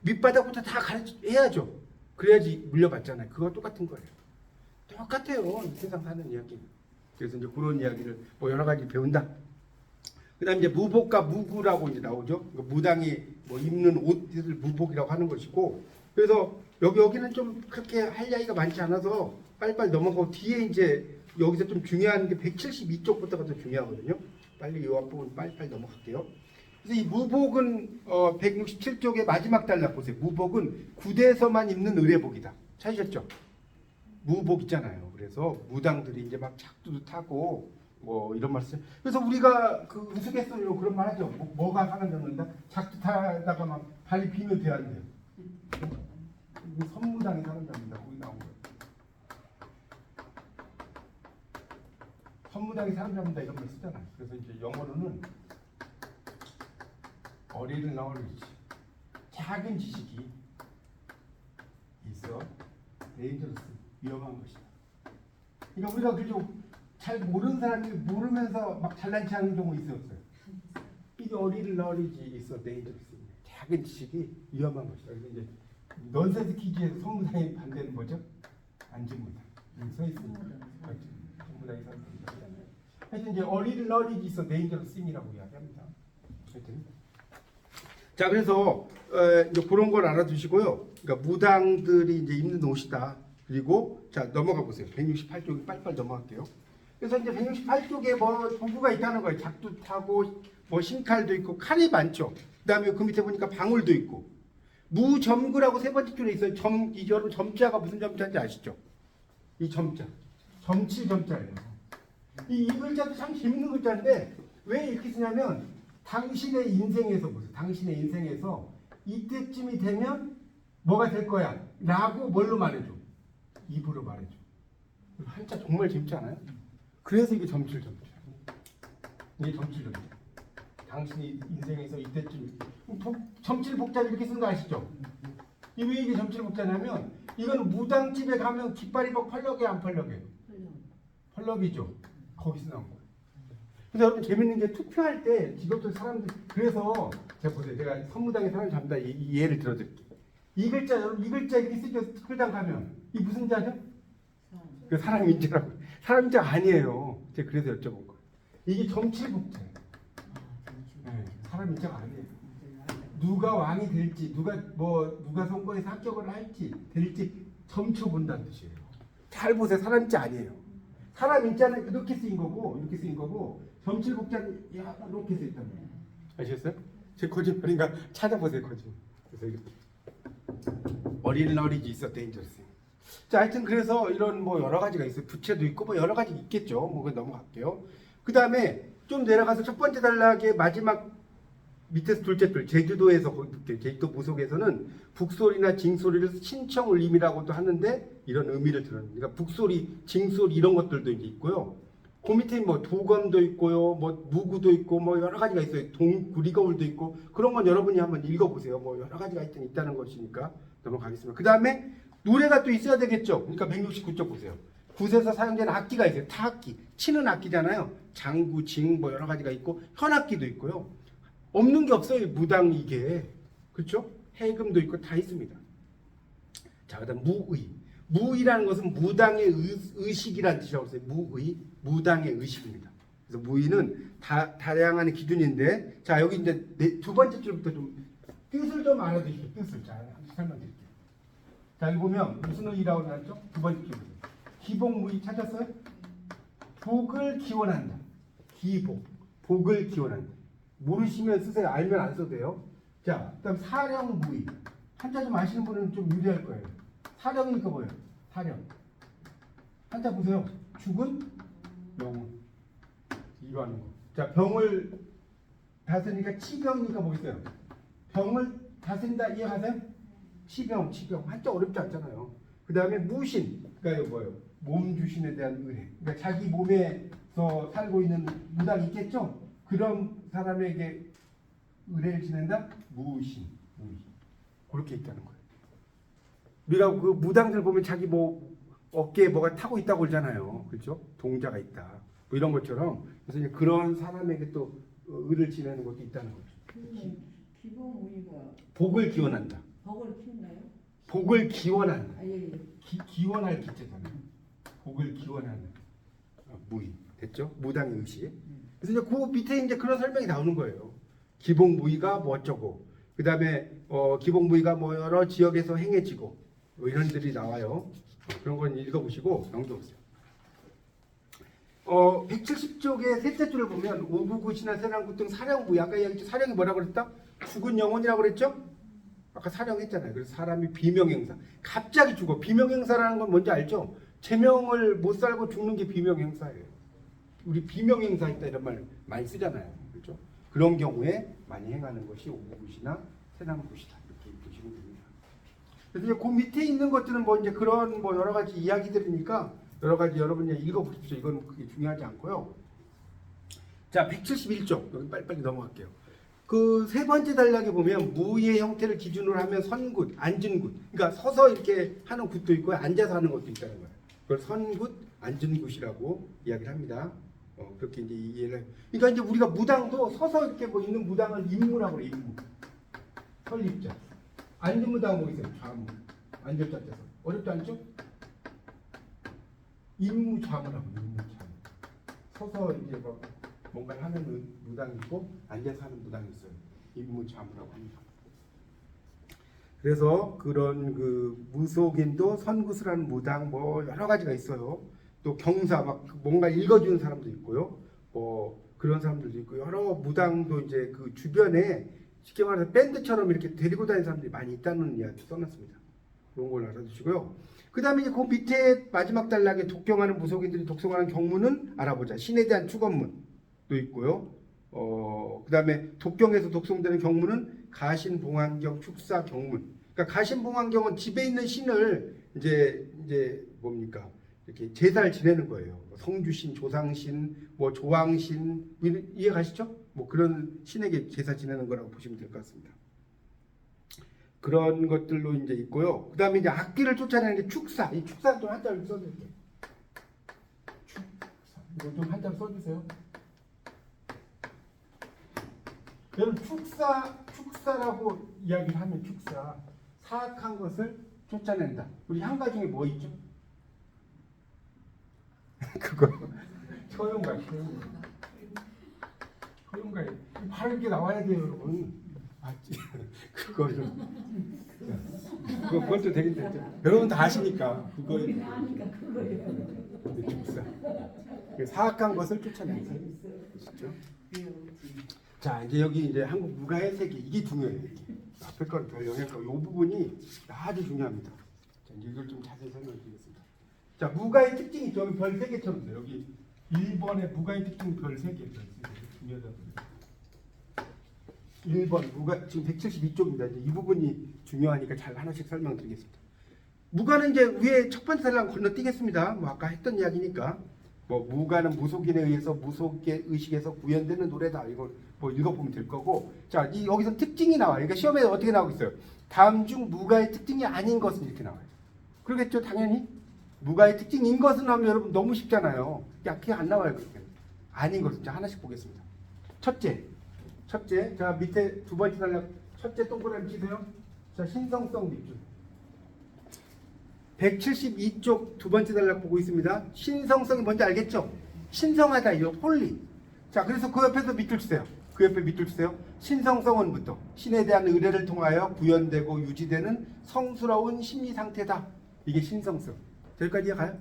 Speaker 1: 밑바닥부터 다 해야죠. 그래야지 물려받잖아요. 그거 똑같은 거예요. 똑같아요. 세상 사는 이야기. 그래서 이제 그런 이야기를 뭐 여러 가지 배운다. 그다음 이제 무복과 무구라고 이제 나오죠. 무당이 뭐 입는 옷을 무복이라고 하는 것이고, 그래서 여기는 좀 그렇게 할 이야기가 많지 않아서 빨리빨리 넘어가고 뒤에 이제 여기서 좀 중요한 게 172쪽부터가 더 중요하거든요. 빨리 이 앞부분 빨리빨리 넘어갈게요. 그래서 이 무복은 167쪽의 마지막 단락 보세요. 무복은 구대에서만 입는 의례복이다. 찾으셨죠? 무복 있잖아요. 그래서 무당들이 이제 막 작두도 타고 뭐 이런 말씀. 그래서 우리가 그 우스갯소리로 그런 말 하죠. 뭐가 하는 잡는다? 작두 타다가 막 발이 비면 돼야 돼요. 선무당이 사는 잡니다. 거기 나온 거예요. 선무당이 사람 잡는다 이런 걸 쓰잖아요. 그래서 이제 영어로는 어리를 나오는지 작은 지식이 있어 데인저러스 위험한 것이다. 그러니까 우리가 그죠 잘 모르는 사람이 모르면서 막 잘난 체하는 경우 있었어요. 이게 어리를 나오는지 있어 데인저러스 작은 지식이 위험한 것이다. 그래서 이제 넌센스 퀴즈에서 선무당이 반대는 뭐죠? 안전무당 서 있습니다. 선무당이 사는 하여튼 이제 어리를 너리지 있어 데인저러스이라고 이야기합니다. 하여튼 자 그래서 이제 그런 걸 알아두시고요. 그러니까 무당들이 이제 입는 옷이다. 그리고 자 넘어가 보세요. 168쪽에 빨리빨리 넘어갈게요. 그래서 이제 168쪽에 뭐 도구가 있다는 거예요. 작두 타고 뭐 신칼도 있고 칼이 많죠. 그다음에 그 밑에 보니까 방울도 있고 무점구라고 세 번째 줄에 있어요. 이 여러분 점자가 무슨 점자인지 아시죠? 이 점자 점칠 점자예요. 이 글자도 참 재밌는 글자인데 왜 이렇게 쓰냐면 당신의 인생에서 보세요. 당신의 인생에서 이때쯤이 되면 뭐가 될 거야 라고 뭘로 말해줘? 입으로 말해줘. 한자 정말 재밌지 않아요? 그래서 이게 점칠점자. 이게 점칠점자. 당신이 인생에서 이때쯤 점칠복자 이렇게 쓴 거 아시죠? 왜 이게 점칠복자냐면 이건 무당집에 가면 깃발이 막 펄럭해 안 펄럭해? 펄럭이죠. 거기서 나온 거예요. 그래서 여러분 재밌는 게 투표할 때 직업들 사람들 그래서 제가 보세요. 제가 선무당에 사람 잡는다 이 예를 들어드릴게요. 이 글자 여러분 이 글자 이렇게 쓰죠. 특별당 가면 이 무슨 자죠? 그 사람 인자라고. 사람 인자 아니에요. 제가 그래서 여쭤본 거예요. 이게 점칠복자예요. 네, 사람 인자가 아니에요. 누가 왕이 될지 누가 선거에서 합격을 할지 될지 점쳐 본다는 뜻이에요. 잘 보세요. 사람 인자 아니에요. 사람 인자는 이렇게 쓰인 거고 점칠복자는 이렇게 쓰였단 말이에요. 아시겠어요? 제 거짓말인가 찾아보세요. 거짓말. 그래서 이렇게 어린 어리지 있어 데인저러스. 자, 하여튼 그래서 이런 뭐 여러 가지가 있어요. 부채도 있고 뭐 여러 가지 있겠죠. 뭐 그건 넘어갈게요. 그 다음에 좀 내려가서 첫 번째 단락의 마지막 밑에서 둘째 줄 제주도에서 제주도 무속에서는 북소리나 징소리를 신청 울림이라고도 하는데 이런 의미를 들어요. 그러니까 북소리, 징소리 이런 것들도 이제 있고요. 그 밑에 뭐 도검도 있고요, 뭐 무구도 있고 뭐 여러 가지가 있어요. 구리거울도 있고 그런 건 여러분이 한번 읽어보세요. 뭐 여러 가지가 있다는 것이니까 넘어가겠습니다. 그 다음에 노래가 또 있어야 되겠죠. 그러니까 169쪽 보세요. 굿에서 사용되는 악기가 있어요. 타악기, 치는 악기잖아요. 장구, 징, 뭐 여러 가지가 있고 현악기도 있고요. 없는 게 없어요. 무당 이게. 그렇죠? 해금도 있고 다 있습니다. 자, 그다음 무의. 무의라는 것은 무당의 의식이라는 뜻이라고 했어요. 무의, 무당의 의식입니다. 그래서 무의는 다양한 기준인데, 자 여기 이제 두 번째 줄부터 좀 뜻을 좀 알아두시죠. 뜻을 잘 설명드릴게요. 자 여기 보면 무슨 의라고 나왔죠? 두 번째 줄부터 기복무의 찾았어요? 복을 기원한다. 기복, 복을 기원한다. 모르시면 쓰세요. 알면 안 써도 돼요. 자, 그다음 사령무의. 한자 좀 아시는 분은 좀 유리할 거예요. 사령이니까 뭐예요? 사령. 한자 보세요. 죽은 영혼. 이거 하는 거. 자, 병을 다스리니까 치병이니까 뭐겠어요? 병을 다스린다 이해가세요? 치병. 한자 어렵지 않잖아요. 그 다음에 무신. 그러니까 이거 뭐예요? 몸 주신에 대한 의뢰. 그러니까 자기 몸에서 살고 있는 무당이 있겠죠? 그런 사람에게 의뢰를 지낸다? 무신. 그렇게 있다는 거예요. 우리가 그 무당들 보면 자기 뭐 어깨에 뭐가 타고 있다고 그러잖아요. 그렇죠? 동자가 있다. 뭐 이런 것처럼 그래서 이제 그런 사람에게 또 의를 지내는 것도 있다는 거죠.
Speaker 2: 기복무의가
Speaker 1: 복을 기원한다.
Speaker 2: 복을 키우나요?
Speaker 1: 복을 기원한다.
Speaker 2: 아, 예.
Speaker 1: 기원할 기체잖아요. 복을 기원하는 무의 됐죠? 무당의 의식. 그래서 이제 그 밑에 이제 그런 설명이 나오는 거예요. 기복무의가 뭐 어쩌고, 그 다음에 기복무의가 뭐 여러 지역에서 행해지고 뭐 이런 들이 나와요. 그런 건 읽어보시고 넘겨보세요. 170쪽의 셋째 줄을 보면 오부굿이나 세랑굿 등 사령무의, 아까 이야기했죠. 사령이 뭐라고 그랬다? 죽은 영혼이라고 그랬죠? 아까 사령했잖아요. 그래서 사람이 비명행사, 갑자기 죽어. 비명행사라는 건 뭔지 알죠? 제명을 못 살고 죽는 게 비명행사예요. 우리 비명행사 있다 이런 말 많이 쓰잖아요. 그렇죠? 그런 경우에 많이 행하는 것이 오부굿이나 세랑굿이다. 이렇게 보시면 됩니다. 그래서 이제 그 밑에 있는 것들은 뭐 이제 그런 뭐 여러 가지 이야기들이니까 여러 가지 여러분이 읽어보십시오. 이건 그게 중요하지 않고요. 자, 171쪽 여기 빨리빨리 넘어갈게요. 그 세 번째 단락에 보면 무의 형태를 기준으로 하면 선굿, 앉은 굿. 그러니까 서서 이렇게 하는 굿도 있고 앉아서 하는 것도 있다는 거예요. 그걸 선굿, 앉은 굿이라고 이야기를 합니다. 그렇게 이제 이해를 해요. 그러니까 이제 우리가 무당도 서서 이렇게 뭐 있는 무당을 임무라고 그래요. 임무. 설립자. 앉은 무당 뭐 있어요? 좌무. 앉을 자자서. 어렵지 않죠? 임무좌무라고. 서서 이제 뭐 뭔가를 하는 무당이 있고 앉아서 하는 무당이 있어요. 임무좌무라고 합니다. 그래서 그런 그 무속인도 선굿을 하는 무당 뭐 여러 가지가 있어요. 또 경사 막 뭔가 읽어주는 사람도 있고요. 뭐 그런 사람들도 있고 여러 무당도 이제 그 주변에 쉽게 말해서 밴드처럼 이렇게 데리고 다니는 사람들이 많이 있다는 이야기 써놨습니다. 그런 걸 알아두시고요. 그 다음에 이제 그 밑에 마지막 단락에 독경하는 무속인들이 독송하는 경문은 알아보자. 신에 대한 축원문도 있고요. 그 다음에 독경에서 독송되는 경문은 가신봉안경 축사 경문. 그러니까 가신봉안경은 집에 있는 신을 이제 뭡니까? 이렇게 제사를 지내는 거예요. 성주신, 조상신, 뭐 조왕신 이해 가시죠? 뭐 그런 신에게 제사 지내는 거라고 보시면 될 것 같습니다. 그런 것들로 이제 있고요. 그 다음에 이제 악기를 쫓아내는 게 축사. 이 축사 좀 한자로 써드릴게요. 축사. 이거 좀 한자로 써주세요. 여러분 축사라고 이야기를 하면 축사. 사악한 것을 쫓아낸다. 우리 향가 중에 뭐 있죠? 그거 효용가. 바로 이렇게 나와야 돼요, 여러분. 맞지? 그것도 되긴 됐죠. 여러분 다 아시니까 그거예요. 축사. 사악한 것을 쫓아낸다. 그렇죠? 자, 이제 여기 이제 한국 무가의 세계 이게 중요해요. 앞에 거는 별 영향가 이 부분이 아주 중요합니다. 자, 이제 이걸 좀 자세히 설명드리겠습니다. 자, 무가의 특징이 있죠. 여기 별 3개처럼 돼요. 여기 1번의 무가의 특징이 별 3개. 중요하다고요. 1번 무가 지금 172쪽입니다. 이제 이 부분이 중요하니까 잘 하나씩 설명드리겠습니다. 무가는 이제 위에 첫 번째 단락 건너뛰겠습니다. 뭐 아까 했던 이야기니까 뭐 무가는 무속인에 의해서 무속의 의식에서 구현되는 노래다. 이걸 뭐 읽어보면 될 거고. 자, 여기서 특징이 나와요. 그러니까 시험에 어떻게 나오고 있어요? 다음 중 무가의 특징이 아닌 것은 이렇게 나와요. 그러겠죠, 당연히. 무가의 특징인 것은 하면 여러분 너무 쉽잖아요. 야, 그게 안 나와요. 그렇게. 아닌 것은 자 하나씩 보겠습니다. 첫째, 자 밑에 두 번째 단락 첫째 동그라미 치세요. 자 신성성 밑줄. 172쪽 두 번째 단락 보고 있습니다. 신성성이 뭔지 알겠죠? 신성하다 이거 홀리. 자 그래서 그 옆에서 밑줄 치세요. 그 옆에 밑줄 치세요. 신성성은부터 신에 대한 의뢰를 통하여 구현되고 유지되는 성스러운 심리 상태다. 이게 신성성. 여기까지 가요?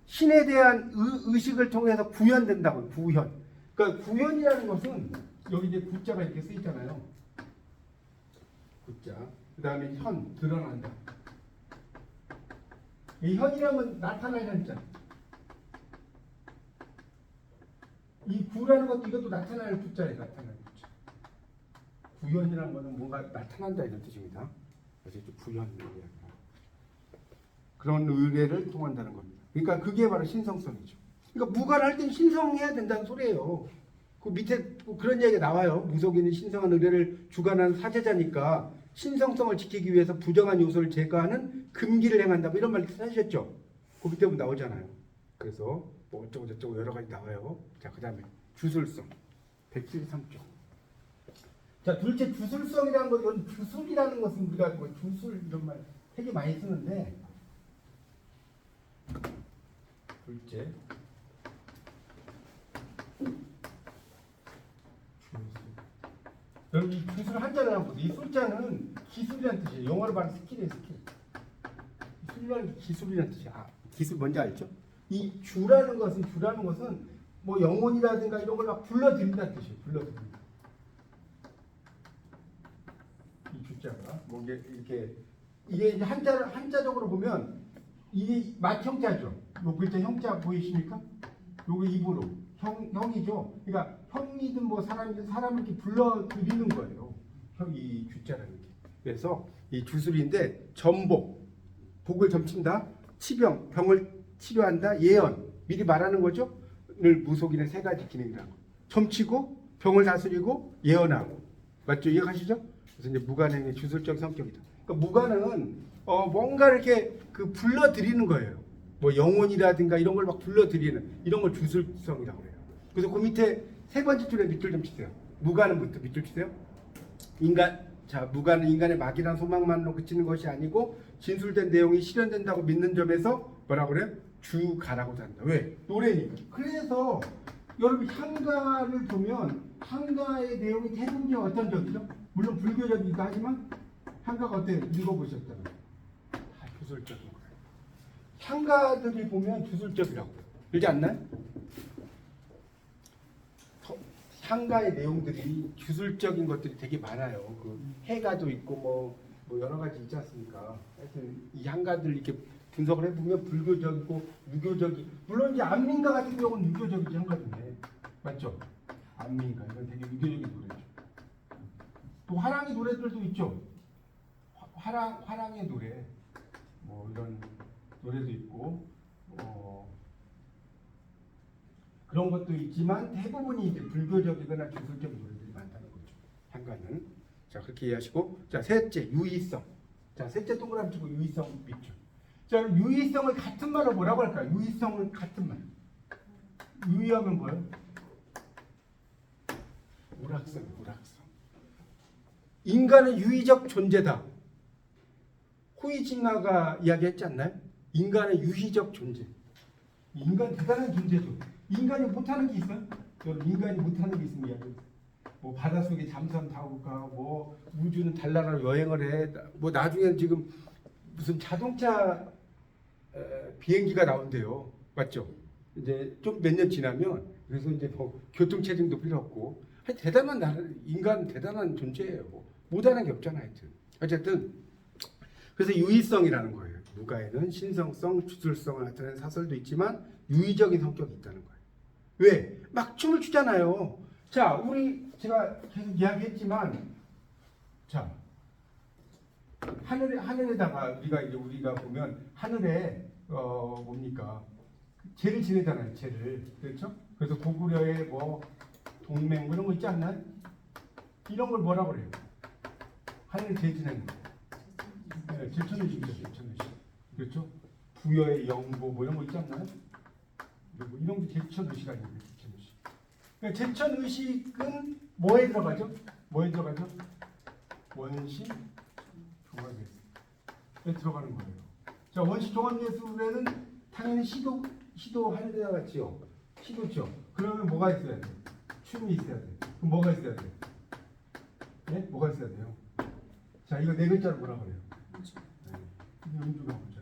Speaker 1: 신에 대한 의식을 통해서 구현된다고요. 구현. 그러니까 구현이라는 것은 여기 이제 구자가 이렇게 쓰 있잖아요. 구자. 그 다음에 현 드러난다. 이 현이라면 나타나는 자. 이 구라는 것도 이것도 나타나는 구자예요. 나타나는 구자. 구현이라는 것은 뭔가 나타난다 이런 뜻입니다. 그래서 이제 구현을 이야기합니다. 그런 의뢰를 통한다는 겁니다. 그러니까 그게 바로 신성성이죠. 그러니까 무가를 할 때는 신성해야 된다는 소리예요. 그 밑에 그런 얘기가 나와요. 무속인은 신성한 의뢰를 주관하는 사제자니까 신성성을 지키기 위해서 부정한 요소를 제거하는 금기를 행한다. 뭐 이런 말 하셨죠. 그 밑에 보면 나오잖아요. 그래서 뭐 어쩌고 저쩌고 여러 가지 나와요. 자, 그 다음에 주술성 173쪽. 자, 둘째 주술성이라는 것, 이건 주술이라는 것은 우리가 뭐 주술 이런 말 되게 많이 쓰는데 둘째 여러분 이 주술 한자를 한번 보세요. 이 술자는 기술이라는 뜻이에요. 영어로 말하면 스킬이에요. 스킬. 술이라는 기술이라는 뜻이야. 아, 기술 뭔지 알죠? 이 주라는 것은 뭐 영혼이라든가 이런 걸 막 불러들인다는 뜻이에요. 불러들인다. 이 주자가 뭐 이게 이제 한자적으로 보면 이게 맛형자죠. 요 글자 형자 보이십니까? 요거 입으로 형이죠. 그러니까 형이든 뭐 사람이든 사람을 이렇게 불러들이는 거예요. 이 주자라는 게. 그래서 이 주술인데 전복, 복을 점친다. 치병, 병을 치료한다. 예언, 미리 말하는 거죠. 늘 무속인의 세 가지 기능이라고. 점치고 병을 다스리고 예언하고. 맞죠? 이해가시죠? 그래서 이제 무관행의 주술적 성격이다. 그러니까 무관행은 뭔가 이렇게 그 불러들이는 거예요. 뭐 영혼이라든가 이런 걸 막 불러들이는 이런 걸 주술성이라고 해요. 그래서 그 밑에 세 번째 줄에 밑줄 좀 치세요. 무관은부터 밑줄 치세요. 무관은 인간의 막연한 소망만으로 그치는 것이 아니고 진술된 내용이 실현된다고 믿는 점에서 뭐라고 그래요? 주가라고 한다. 왜? 노래니까. 그래서 여러분 향가를 보면 향가의 내용이 대부분이 어떤 적이죠? 물론 불교적이기도 하지만 향가가 어때요? 읽어보셨다면 다 주술적인 거예요. 향가들이 보면 주술적이라고 그러지 않나요? 향가의 내용들이 주술적인 것들이 되게 많아요. 그 해가도 있고 뭐 여러 가지 있지 않습니까? 하여튼 이 향가들 이렇게 분석을 해보면 불교적이고 유교적이 물론 이제 안민가 같은 경우는 유교적이지 향가인데 맞죠? 안민가 이건 되게 유교적인 노래죠. 또 화랑의 노래들도 있죠. 화랑의 노래 뭐 이런 노래도 있고 그런 것도 있지만 대부분이 이제 불교적이거나 기술적 노래들이 많다는 거죠. 향가는. 자, 그렇게 이해하시고. 자, 셋째, 유의성. 자, 셋째 동그라미 치고 유의성 밑줄. 자, 유의성을 같은 말로 뭐라고 할까요? 유의성은 같은 말. 유의하면 뭐예요? 우락성. 인간은 유의적 존재다. 후이징하가 이야기했지 않나요? 인간은 유의적 존재. 인간 대단한 존재죠. 인간이 못하는 게 있어요? 여러분 인간이 못하는 게 있으면 이야기해요. 뭐 바닷속에 잠수함 타고 가, 뭐 우주는 달나라로 여행을 해, 뭐 나중에 지금 무슨 자동차 비행기가 나온대요. 맞죠? 이제 좀 몇 년 지나면 그래서 이제 뭐 교통체증도 필요 없고 대단한 인간 대단한 존재예요. 못하는 게 없잖아요. 하여튼. 어쨌든 그래서 유의성이라는 거예요. 무가에는 신성성, 주술성을 나타내는 사설도 있지만 유의적인 성격이 있다는 거예요. 왜? 막 춤을 추잖아요. 자, 제가 계속 이야기했지만, 자, 하늘에다가 우리가 보면 하늘에 뭡니까? 제를 지내잖아요. 제를. 그렇죠? 그래서 고구려의 뭐 동맹 뭐 이런 거 있지 않나요? 이런 걸 뭐라고 그래요? 하늘에 제 지내는 거. 네, 제천의식이죠. 제천의식. 그렇죠? 부여의 영고 뭐 이런 거 있지 않나요? 뭐 이런 게 제천의식 아닙니까? 제천의식. 그러니까 제천의식은 뭐에 들어가죠? 뭐에 들어가죠? 원시 종합예술에 들어가는 거예요. 자, 원시 종합예술에는 당연히 시도하는 데가 같지요. 시도죠. 그러면 뭐가 있어야 돼? 춤이 있어야 돼. 그럼 뭐가 있어야 돼? 네? 뭐가 있어야 돼요? 자, 이거 네 글자로 뭐라 그래요? 네. 이게 음주가무죠.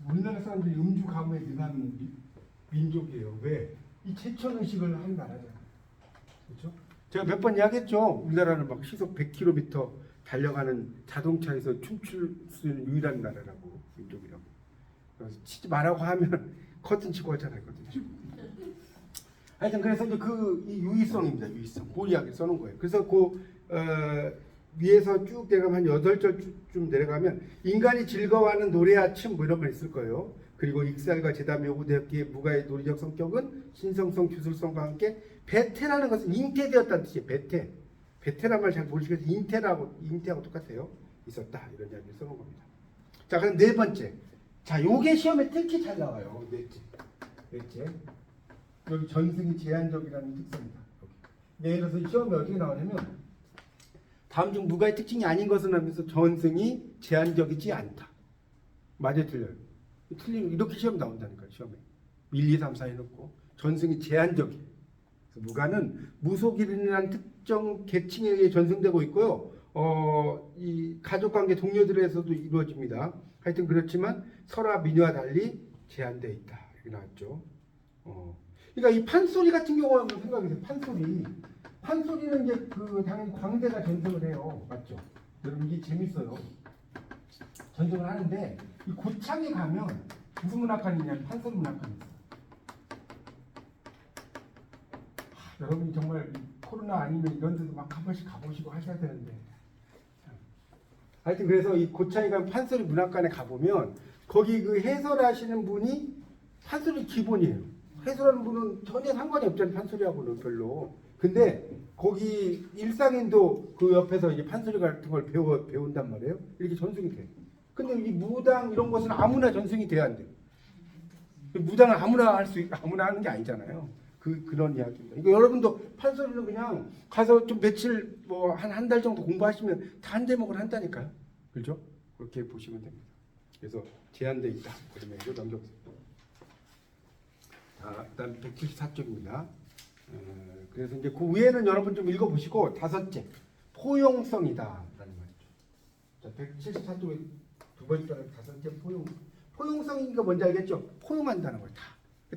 Speaker 1: 우리나라 사람들이 음주가무에 능한 민족이에요. 왜? 이 제천의식을 한 나라잖아요. 그렇죠? 제가 몇 번 이야기했죠. 우리나라는 막 시속 100km 달려가는 자동차에서 춤출 수 있는 유일한 나라라고, 민족이라고. 그래서 치지 말라고 하면 커튼 치고 하잖아요. 하여튼 그래서 이제 이 유의성입니다. 유의성. 그 이야기를 써놓은 거예요. 그래서 위에서 쭉 내려가면 한 8절쯤 내려가면 인간이 즐거워하는 노래와 춤 뭐 이런 거 있을 거예요. 그리고 익살과 제담의 오대엽기의 무가의 논리적 성격은 신성성, 주술성과 함께 배태라는 것은 잉태되었다는 뜻이에요. 배태. 배태란 말 잘 모르시겠어요. 잉태하고 똑같아요. 있었다. 이런 이야기를 써놓은 겁니다. 자, 그럼 네 번째. 자, 요게 시험에 특히 잘 나와요. 넷째. 여기 전승이 제한적이라는 특성이다. 예를 들어서 시험에 어떻게 나오냐면 다음 중 무가의 특징이 아닌 것은 하면서 전승이 제한적이지 않다. 맞아요, 틀려요? 틀리면 이렇게 시험 나온다니까요. 시험에 1, 2, 3, 4 해놓고 전승이 제한적이에요. 그래서 무가는 무속인이라는 특정 계층에 의해 전승되고 있고요. 이 가족관계 동료들에서도 이루어집니다. 하여튼 그렇지만 설화 민요와 달리 제한되어 있다. 이렇게 나왔죠. 그러니까 이 판소리 같은 경우 한번 생각해보세요. 판소리는 이제 당연히 광대가 전승을 해요. 맞죠? 여러분 이게 재밌어요. 전승을 하는데 이 고창에 가면 무슨 문학관이 있냐면 판소리 문학관이 있어요. 여러분이 정말 코로나 아니면 이런 데도 막 한 번씩 가보시고 하셔야 되는데. 하여튼 그래서 이 고창에 가면 판소리 문학관에 가보면 거기 해설하시는 분이 판소리 기본이에요. 해설하는 분은 전혀 상관이 없잖아요. 판소리하고는 별로. 근데 거기 일상인도 그 옆에서 이제 판소리 같은 걸 배운단 말이에요. 이렇게 전승이 돼. 근데 이 무당 이런 것은 아무나 전승이 돼야 안 돼요. 무당은 아무나 하는 게 아니잖아요. 그런 이야기입니다. 이거 여러분도 판소리는 그냥 가서 좀 며칠 뭐 한 달 정도 공부하시면 다 한 대목을 한다니까요. 그렇죠? 그렇게 보시면 됩니다. 그래서 제한돼 있다. 그러면 이거 넘겨보세요. 그다음 174쪽입니다. 그래서 이제 그 위에는 여러분 좀 읽어보시고 다섯째 포용성이다라는 말이죠. 자, 174쪽에 두 번째 다섯째 포용성이니까 뭔지 알겠죠? 포용한다는 거예요.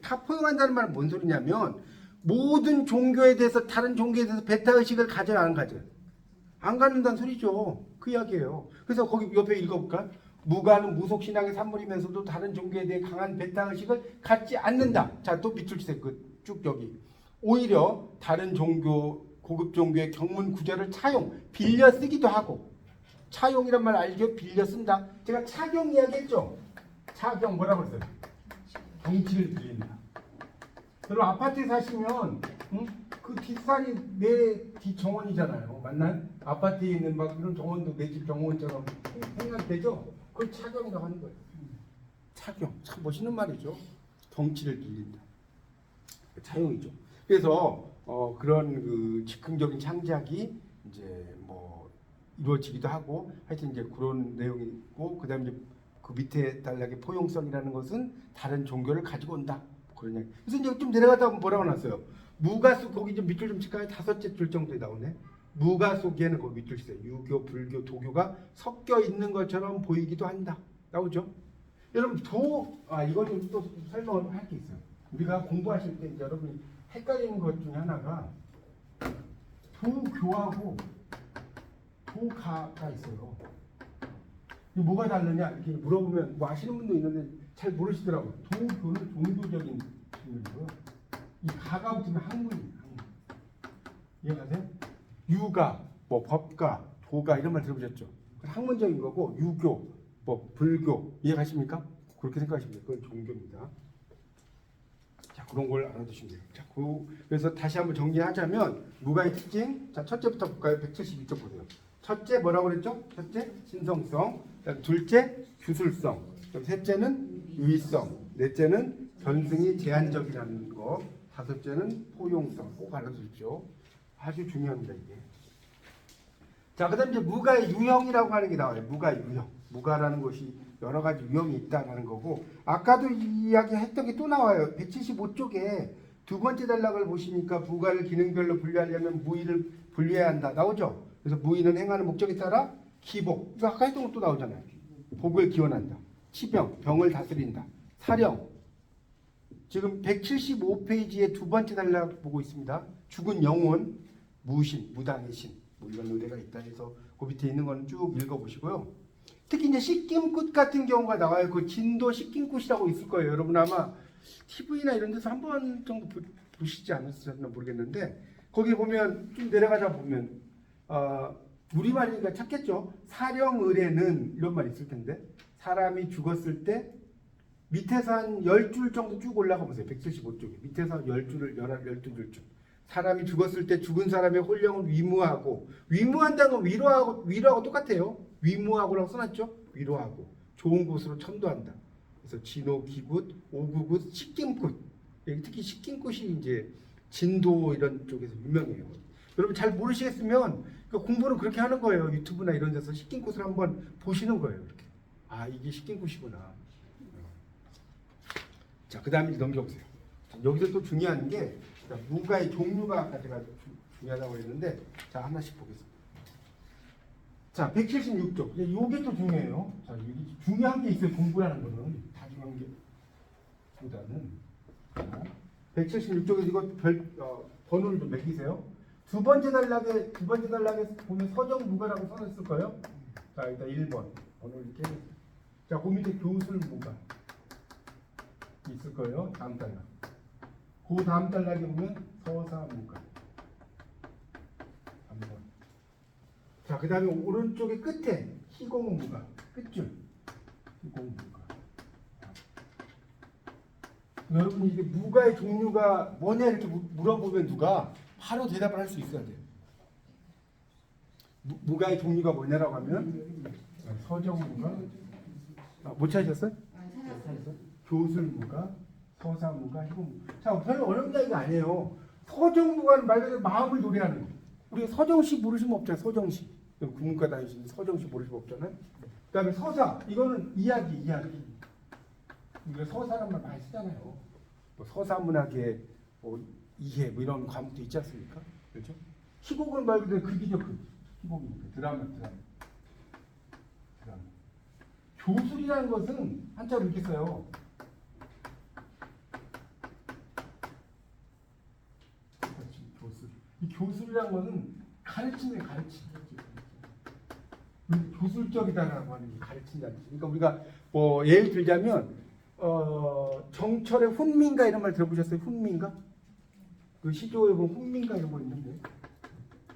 Speaker 1: 다 포용한다는 말은 뭔 소리냐면 모든 종교에 대해서 다른 종교에 대해서 배타 의식을 가져요, 안 가져요? 안 갖는다는 소리죠. 그 이야기예요. 그래서 거기 옆에 읽어볼까? 무가는 무속신앙의 산물이면서도 다른 종교에 대해 강한 배타 의식을 갖지 않는다. 자, 또 밑줄 치세요. 쭉 여기. 오히려 다른 종교, 고급 종교의 경문 구절을 빌려 쓰기도 하고. 차용이란 말 알죠? 빌려 쓴다. 제가 차경 이야기했죠? 차경 뭐라고 했어요? 경치를 빌린다. 여러분 아파트에 사시면 그 뒷산이 내 뒷정원이잖아요. 맞나요? 아파트에 있는 막 이런 정원도 내 집 정원처럼 생각되죠? 그걸 차경이라고 하는 거예요. 차경. 참 멋있는 말이죠. 경치를 빌린다. 차용이죠. 그래서 그런 즉흥적인 창작이 이제 뭐 이루어지기도 하고 하여튼 이제 그런 내용이 있고 그다음에 이제 그 밑에 단락의 포용성이라는 것은 다른 종교를 가지고 온다. 그런 얘기. 그래서 이제 좀 내려가다 보면 뭐라고 나왔어요? 무가속 거기 좀 밑줄 좀 칠까요? 5째 줄 정도에 나오네. 무가속에는 거기 밑줄 치세요. 유교, 불교, 도교가 섞여 있는 것처럼 보이기도 한다. 나오죠? 여러분 이거 좀 또 설명을 할 게 있어요. 우리가 공부하실 때 이제 여러분이 헷갈리는 것 중에 하나가 도교하고 도가가 있어요. 이게 뭐가 다르냐 이렇게 물어보면 뭐 아시는 분도 있는데 잘 모르시더라고요. 도교는 종교적인 질문이고요. 이 가가 붙으면 학문이에요. 학문. 이해가세요? 유가, 뭐 법가, 도가 이런 말 들어보셨죠? 학문적인 거고 유교, 뭐 불교 이해가십니까? 그렇게 생각하시면 돼요. 그건 종교입니다. 자, 그런 걸 알아두시면 돼요. 자, 그래서 다시 한번 정리하자면 무가의 특징. 자, 첫째부터 볼까요? 172쪽 보세요. 첫째 뭐라고 그랬죠? 첫째 신성성. 둘째 주술성. 그럼 셋째는 유의성, 넷째는 변승이 제한적이라는 거, 다섯째는 포용성. 꼭 알아두십시오. 아주 중요합니다 이게. 자, 그다음 이제 무가의 유형이라고 하는 게 나와요. 무가 유형. 무가라는 것이 여러 가지 유형이 있다라는 거고, 아까도 이야기했던 게 또 나와요. 175쪽에 두 번째 단락을 보시니까 무가를 기능별로 분류하려면 무의를 분류해야 한다 나오죠. 그래서 무의는 행하는 목적에 따라 기복. 이거 아까 했던 것도 나오잖아요. 복을 기원한다. 치병, 병을 다스린다. 사령. 지금 175페이지에 두 번째 단락 보고 있습니다. 죽은 영혼, 무신, 무당의 신. 뭐 이런 의뢰가 있다 해서 그 밑에 있는 거는 쭉 읽어보시고요. 특히 이제 씻김굿 같은 경우가 나와요. 그 진도 씻김굿이라고 있을 거예요. 여러분 아마 TV나 이런 데서 한 번 정도 보시지 않으셨나 모르겠는데, 거기 보면 좀 내려가다 보면 우리말이니까 찾겠죠. 사령의례는 이런 말이 있을 텐데, 사람이 죽었을 때 밑에서 한 10줄 정도 쭉 올라가 보세요. 175쪽에 밑에서 10줄을 12줄. 사람이 죽었을 때 죽은 사람의 혼령을 위무하고, 위무한다는 건 위로하고 똑같아요. 위무하고라고 써놨죠. 위로하고 좋은 곳으로 천도한다. 그래서 진호, 기굿, 오구굿, 식김굿. 특히 식김굿이 이제 진도 이런 쪽에서 유명해요. 여러분 잘 모르시겠으면 그 공부는 그렇게 하는 거예요. 유튜브나 이런 데서 식김굿을 한번 보시는 거예요. 이렇게. 아, 이게 식김굿이구나. 자, 그 다음에 넘겨보세요. 여기서 또 중요한 게 무가의 종류가 아까 제가 중요하다고 했는데, 자, 하나씩 보겠습니다. 자, 176쪽. 이게 또 중요해요. 자, 여기 중요한 게 있어요. 공부라는 거는 다 중요한 게 보다는. 176쪽에서 이거 번호를 좀 매기세요. 두 번째 단락에 보면 서정무가라고 써놨을 거예요. 자, 일단 1번 번호를 이렇게. 자, 그 밑에 교술무가 있을 거예요. 다음 단락. 그 다음 단락에 보면 서사무가. 3번. 자, 그 다음에 오른쪽에 끝에 희공무가. 끝줄. 희공무가. 여러분 이게 무가의 종류가 뭐냐 이렇게 물어보면 누가 바로 대답을 할 수 있어야 돼요. 무가의 종류가 뭐냐라고 하면 서정무가. 못 찾으셨어요? 찾았어요. 교술무가, 서사무가, 희공무가. 자, 별로 어려운 이야기가 아니에요. 서정무가는 말 그대로 마음을 노래하는 거예요. 우리가 서정시 모르시면 없잖아요. 서정시. 국문과 다니시는 서정시 모르시면 없잖아요. 그 다음에 서사. 이거는 이야기. 우리가 서사란 말 많이 쓰잖아요. 뭐 서사문학의 이해 뭐 이런 과목도 있지 않습니까? 그렇죠? 희곡은 말 그대로 극이죠. 희곡이니까. 드라마. 교술이라는 것은 한자로 이렇게 써요. 교술. 이 교술이라는 것은 가르침이에요. 교술적이다라고 하는 게 가르친다는 뜻이에요. 그러니까 우리가 뭐 예를 들자면 정철의 훈민가 이런 말 들어보셨어요? 훈민가? 그 시조에 보면 훈민가 이런 거 있는데,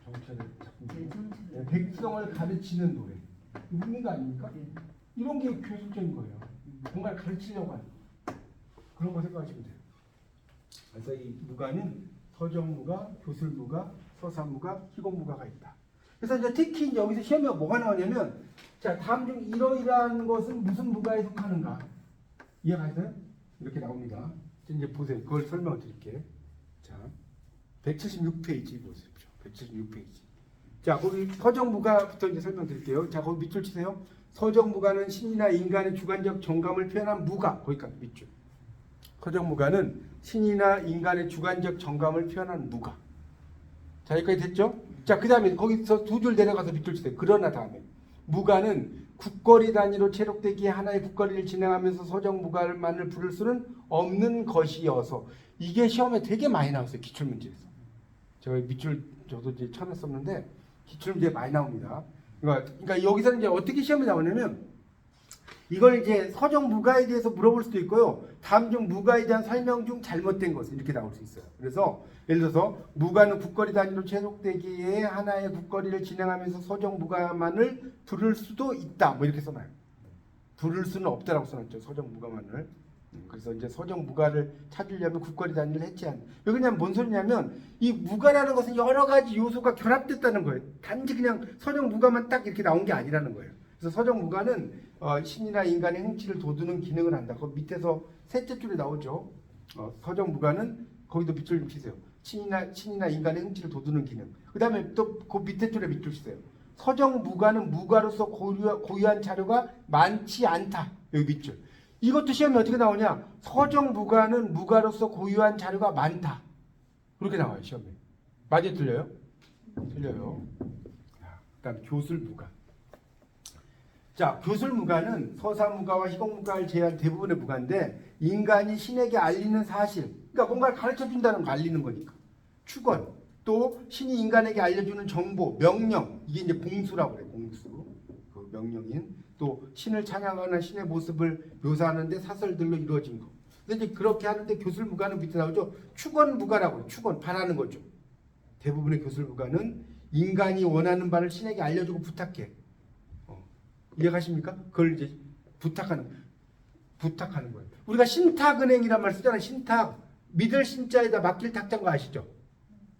Speaker 1: 정철의 작품. 백성을 가르치는 노래. 훈민가 아닙니까? 이런 게 교술적인 거예요. 뭔가를 가르치려고 하는 그런 거 생각하시면 돼요. 그래서 이 무가는 서정무가, 교술무가, 서사무가, 희곡무가가 있다. 그래서 이제 특히 여기서 시험에 뭐가 나오냐면, 자, 다음 중 이러이러한 것은 무슨 무가에 속하는가? 이해가세요? 이렇게 나옵니다. 이제 보세요. 그걸 설명을 드릴게요. 자, 176페이지 보십시오. 176페이지. 자, 거기 서정무가부터 이제 설명드릴게요. 자, 거기 밑줄 치세요. 서정무가는 신이나 인간의 주관적 정감을 표현한 무가. 거기까지 밑줄. 서정무가는 신이나 인간의 주관적 정감을 표현한 무가. 자, 여기까지 됐죠? 자, 그 다음에 거기서 두 줄 내려가서 밑줄 치세요. 그러나 다음에 무가는 국거리 단위로 체록되기에 하나의 국거리를 진행하면서 서정무가만을 부를 수는 없는 것이어서, 이게 시험에 되게 많이 나왔어요. 기출문제에서. 제가 밑줄 저도 이제 쳐놨었는데 기출문제 많이 나옵니다. 그러니까 여기서는 이제 어떻게 시험이 나오냐면, 이걸 이제 서정무가에 대해서 물어볼 수도 있고요. 다음 중 무가에 대한 설명 중 잘못된 것은 이렇게 나올 수 있어요. 그래서 예를 들어서 무가는 국거리 단위로 체록되기에 하나의 국거리를 진행하면서 서정무가만을 부를 수도 있다. 뭐 이렇게 써놔요. 부를 수는 없다라고 써놨죠. 서정무가만을. 그래서 이제 서정무가를 찾으려면 국거리 단위를 해체한. 왜냐면 뭔 소리냐면, 이 무가라는 것은 여러 가지 요소가 결합됐다는 거예요. 단지 그냥 서정무가만 딱 이렇게 나온 게 아니라는 거예요. 그래서 서정무가는 신이나 인간의 행치를 도두는 기능을 한다. 그 밑에서 셋째 줄에 나오죠. 서정무가는 거기도 밑줄 좀 치세요. 신이나 인간의 행치를 도두는 기능. 그 다음에 또 그 밑에 줄에 밑줄 치세요. 서정무가는 무가로서 고유한 자료가 많지 않다. 여기 밑줄. 이것도 시험에 어떻게 나오냐? 서정무가는 무가로서 고유한 자료가 많다. 그렇게 나와요 시험에. 맞아요, 틀려요? 틀려요. 그다음 교술무가. 자, 교술무가는 서사무가와 희곡무가를 제외한 대부분의 무가인데 인간이 신에게 알리는 사실, 그러니까 뭔가를 가르쳐준다는 거, 알리는 거니까. 축원, 또 신이 인간에게 알려주는 정보, 명령, 이게 이제 공수라고 그래요. 공수, 그 명령인. 또 신을 찬양하는 신의 모습을 묘사하는데 사설들로 이루어진 거. 근데 이제 그렇게 하는데 교술무가는 밑에 나오죠. 축원무가라고 해요. 축원, 바라는 거죠. 대부분의 교술무가는 인간이 원하는 바를 신에게 알려주고 부탁해. 이해가십니까? 그걸 이제 부탁하는 거예요. 우리가 신탁은행이란 말 쓰잖아요. 신탁, 믿을 신자에다 맡길 탁자인 거 아시죠?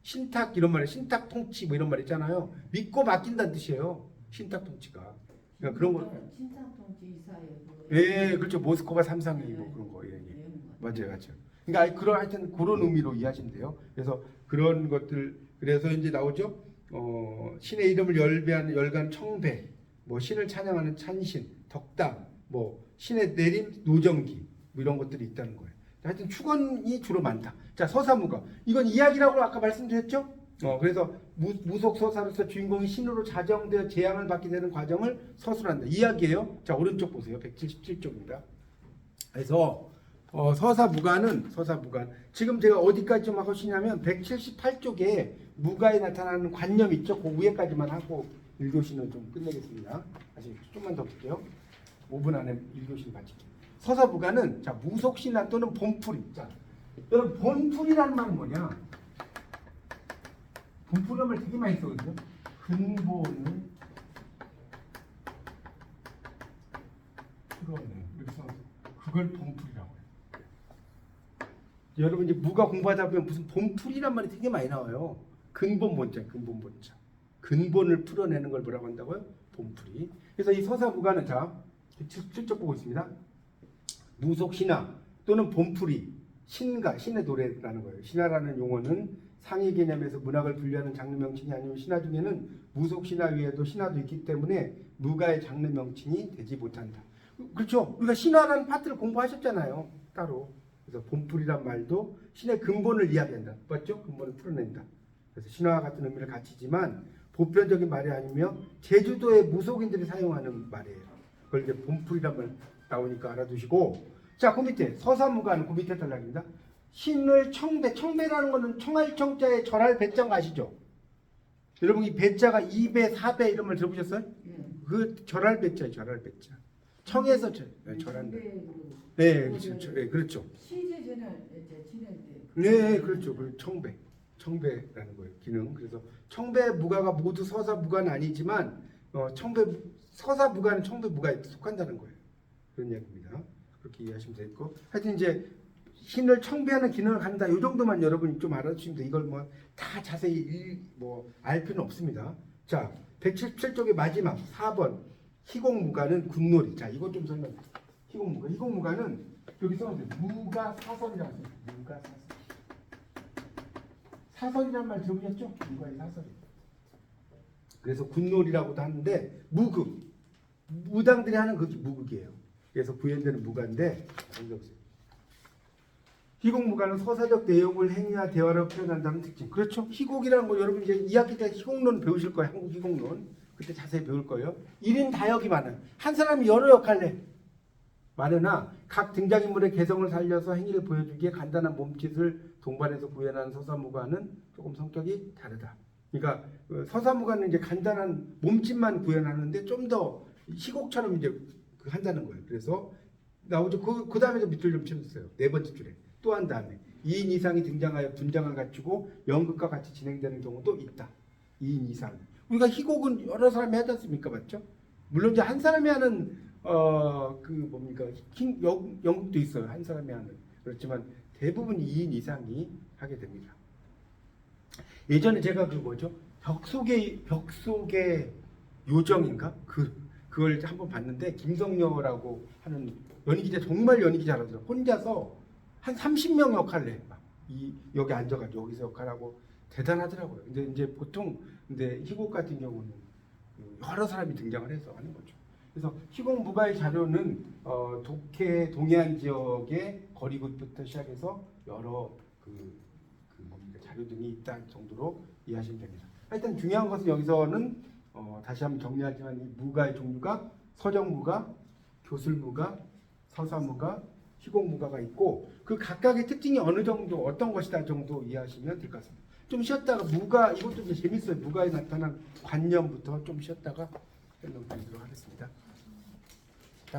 Speaker 1: 신탁 이런 말이에요. 신탁 통치 뭐 이런 말 있잖아요. 믿고 맡긴다는 뜻이에요. 신탁 통치가. 그러니까 그런 거.
Speaker 2: 신탁통치 이사예요.
Speaker 1: 예, 그렇죠. 모스크바 삼상회의 뭐 그런 거. 예, 예. 맞아요, 맞죠. 그러니까 그런 하여튼 그런 의미로 이해하시면 돼요. 그래서 그런 것들, 그래서 이제 나오죠. 신의 이름을 열간 청배, 뭐 신을 찬양하는 찬신, 덕담, 뭐 신의 내림, 노정기 뭐 이런 것들이 있다는 거예요. 하여튼 축원이 주로 많다. 자, 서사무가. 이건 이야기라고 아까 말씀드렸죠? 그래서 무속 서사로서 주인공이 신으로 자정되어 재앙을 받게 되는 과정을 서술한다. 이야기예요. 자, 오른쪽 보세요. 177쪽입니다. 그래서 서사무가는 지금 제가 어디까지 좀 하고 싶냐면 178쪽에 무가에 나타나는 관념 있죠? 그 위에까지만 하고 1교시는 좀 끝내겠습니다. 다시 좀만 더 볼게요. 5분 안에 1교시를 마칠게요. 서사무가는 자, 무속신화 또는 본풀이. 자, 여러분 본풀이라는 말은 뭐냐? 본풀이라는 말 되게 많이 쓰거든요. 근본을 풀어내. 이렇게 써서 그걸 본풀이라고 해요. 여러분 이제 무가 공부하다 보면 무슨 본풀이란 말이 되게 많이 나와요. 근본 본자. 근본을 풀어내는 걸 뭐라고 한다고요? 본풀이. 그래서 이 서사무가는 자, 실적 보고 있습니다. 무속신화 또는 본풀이, 신가, 신의 노래라는 거예요. 신화라는 용어는 상위 개념에서 문학을 분류하는 장르 명칭이 아니면 신화 중에는 무속신화 외에도 신화도 있기 때문에 무가의 장르 명칭이 되지 못한다. 그렇죠? 우리가 신화라는 파트를 공부하셨잖아요. 따로. 그래서 본풀이란 말도 신의 근본을 이야기한다. 맞죠? 근본을 풀어낸다. 그래서 신화와 같은 의미를 갖추지만 보편적인 말이 아니며 제주도의 무속인들이 사용하는 말이에요. 그걸 이제 본풀이란 말 나오니까 알아두시고, 자, 그 밑에 서사무가는 그 밑에 단락입니다. 신을 청배라는 거는 청할 청자에 절할 배자인 거 아시죠? 여러분 이 배자가 2배, 4배 이런 말 들어보셨어요? 그 절할 배자예요, 절할 배자. 청에서 절한다. 네, 그렇죠.
Speaker 2: 시제전을
Speaker 1: 네, 그렇죠. 그 청배라는 거예요, 기능. 그래서 청배 무가가 모두 서사 무가는 아니지만 서사 무가는 청배 무가에 속한다는 거예요. 그런 이야기입니다. 그렇게 이해하시면 되겠고, 하여튼 이제 신을 청배하는 기능을 갖는다. 이 정도만 여러분이 좀 알아주시면 돼. 이걸 뭐 다 자세히 알 필요는 없습니다. 자, 177쪽의 마지막 4번 희곡무가는 굿놀이. 자, 이것 좀 설명해. 희곡무가는 여기 써놓으세요. 무가사설이라고 써요. 무가사설. 사설이란 말 들어보셨죠? 무가의 사설이. 그래서 굿놀이라고도 하는데 무극. 무당들이 하는 극이 무극이에요. 그래서 구현되는 무가인데, 보세요. 희곡무가는 서사적 내용을 행위와 대화로 표현한다는 특징. 그렇죠? 희곡이라는 거 여러분 이제 2학기 때 희곡론 배우실 거예요. 한국 희곡론. 그때 자세히 배울 거예요. 1인 다역이 많아요. 한 사람이 여러 역할을 해. 많으나 각 등장인물의 개성을 살려서 행위를 보여주기에 간단한 몸짓을 동반해서 구현하는 서사무가는 조금 성격이 다르다. 그러니까 서사무가는 이제 간단한 몸짓만 구현하는데 좀 더 희곡처럼 이제 한다는 거예요. 그래서 나오죠. 그 다음에 밑줄 좀 쳐주세요. 네 번째 줄에. 또 한 다음에 2인 이상이 등장하여 분장을 갖추고 연극과 같이 진행되는 경우도 있다. 2인 이상. 우리가 희곡은 여러 사람이 하지 않습니까? 맞죠? 물론 이제 한 사람이 하는 연극도 있어요. 한 사람이 하는. 그렇지만 대부분 2인 이상이 하게 됩니다. 예전에 제가 벽 속의 요정인가? 그 그걸 한번 봤는데 김성녀라고 하는 연기자 정말 연기 잘하더라고요. 혼자서 한 30명 역할을 해. 막 여기 앉아가지고 여기서 역할하고 대단하더라고요. 근데 이제 보통 근데 희곡 같은 경우는 여러 사람이 등장을 해서 하는 거죠. 그래서 희곡 무가의 자료는 독해 동해안 지역의 거리굿부터 시작해서 여러 뭡니까 자료 등이 있다는 정도로 이해하시면 됩니다. 하여튼 중요한 것은 여기서는 다시 한번 정리하지만 이 무가의 종류가 서정무가, 교술무가, 서사무가, 희곡무가가 있고 그 각각의 특징이 어느 정도 어떤 것이다 정도 이해하시면 될 것 같습니다. 좀 쉬었다가 무가 이것도 이제 재밌어요. 무가에 나타난 관념부터 좀 쉬었다가 설명드리도록 하겠습니다.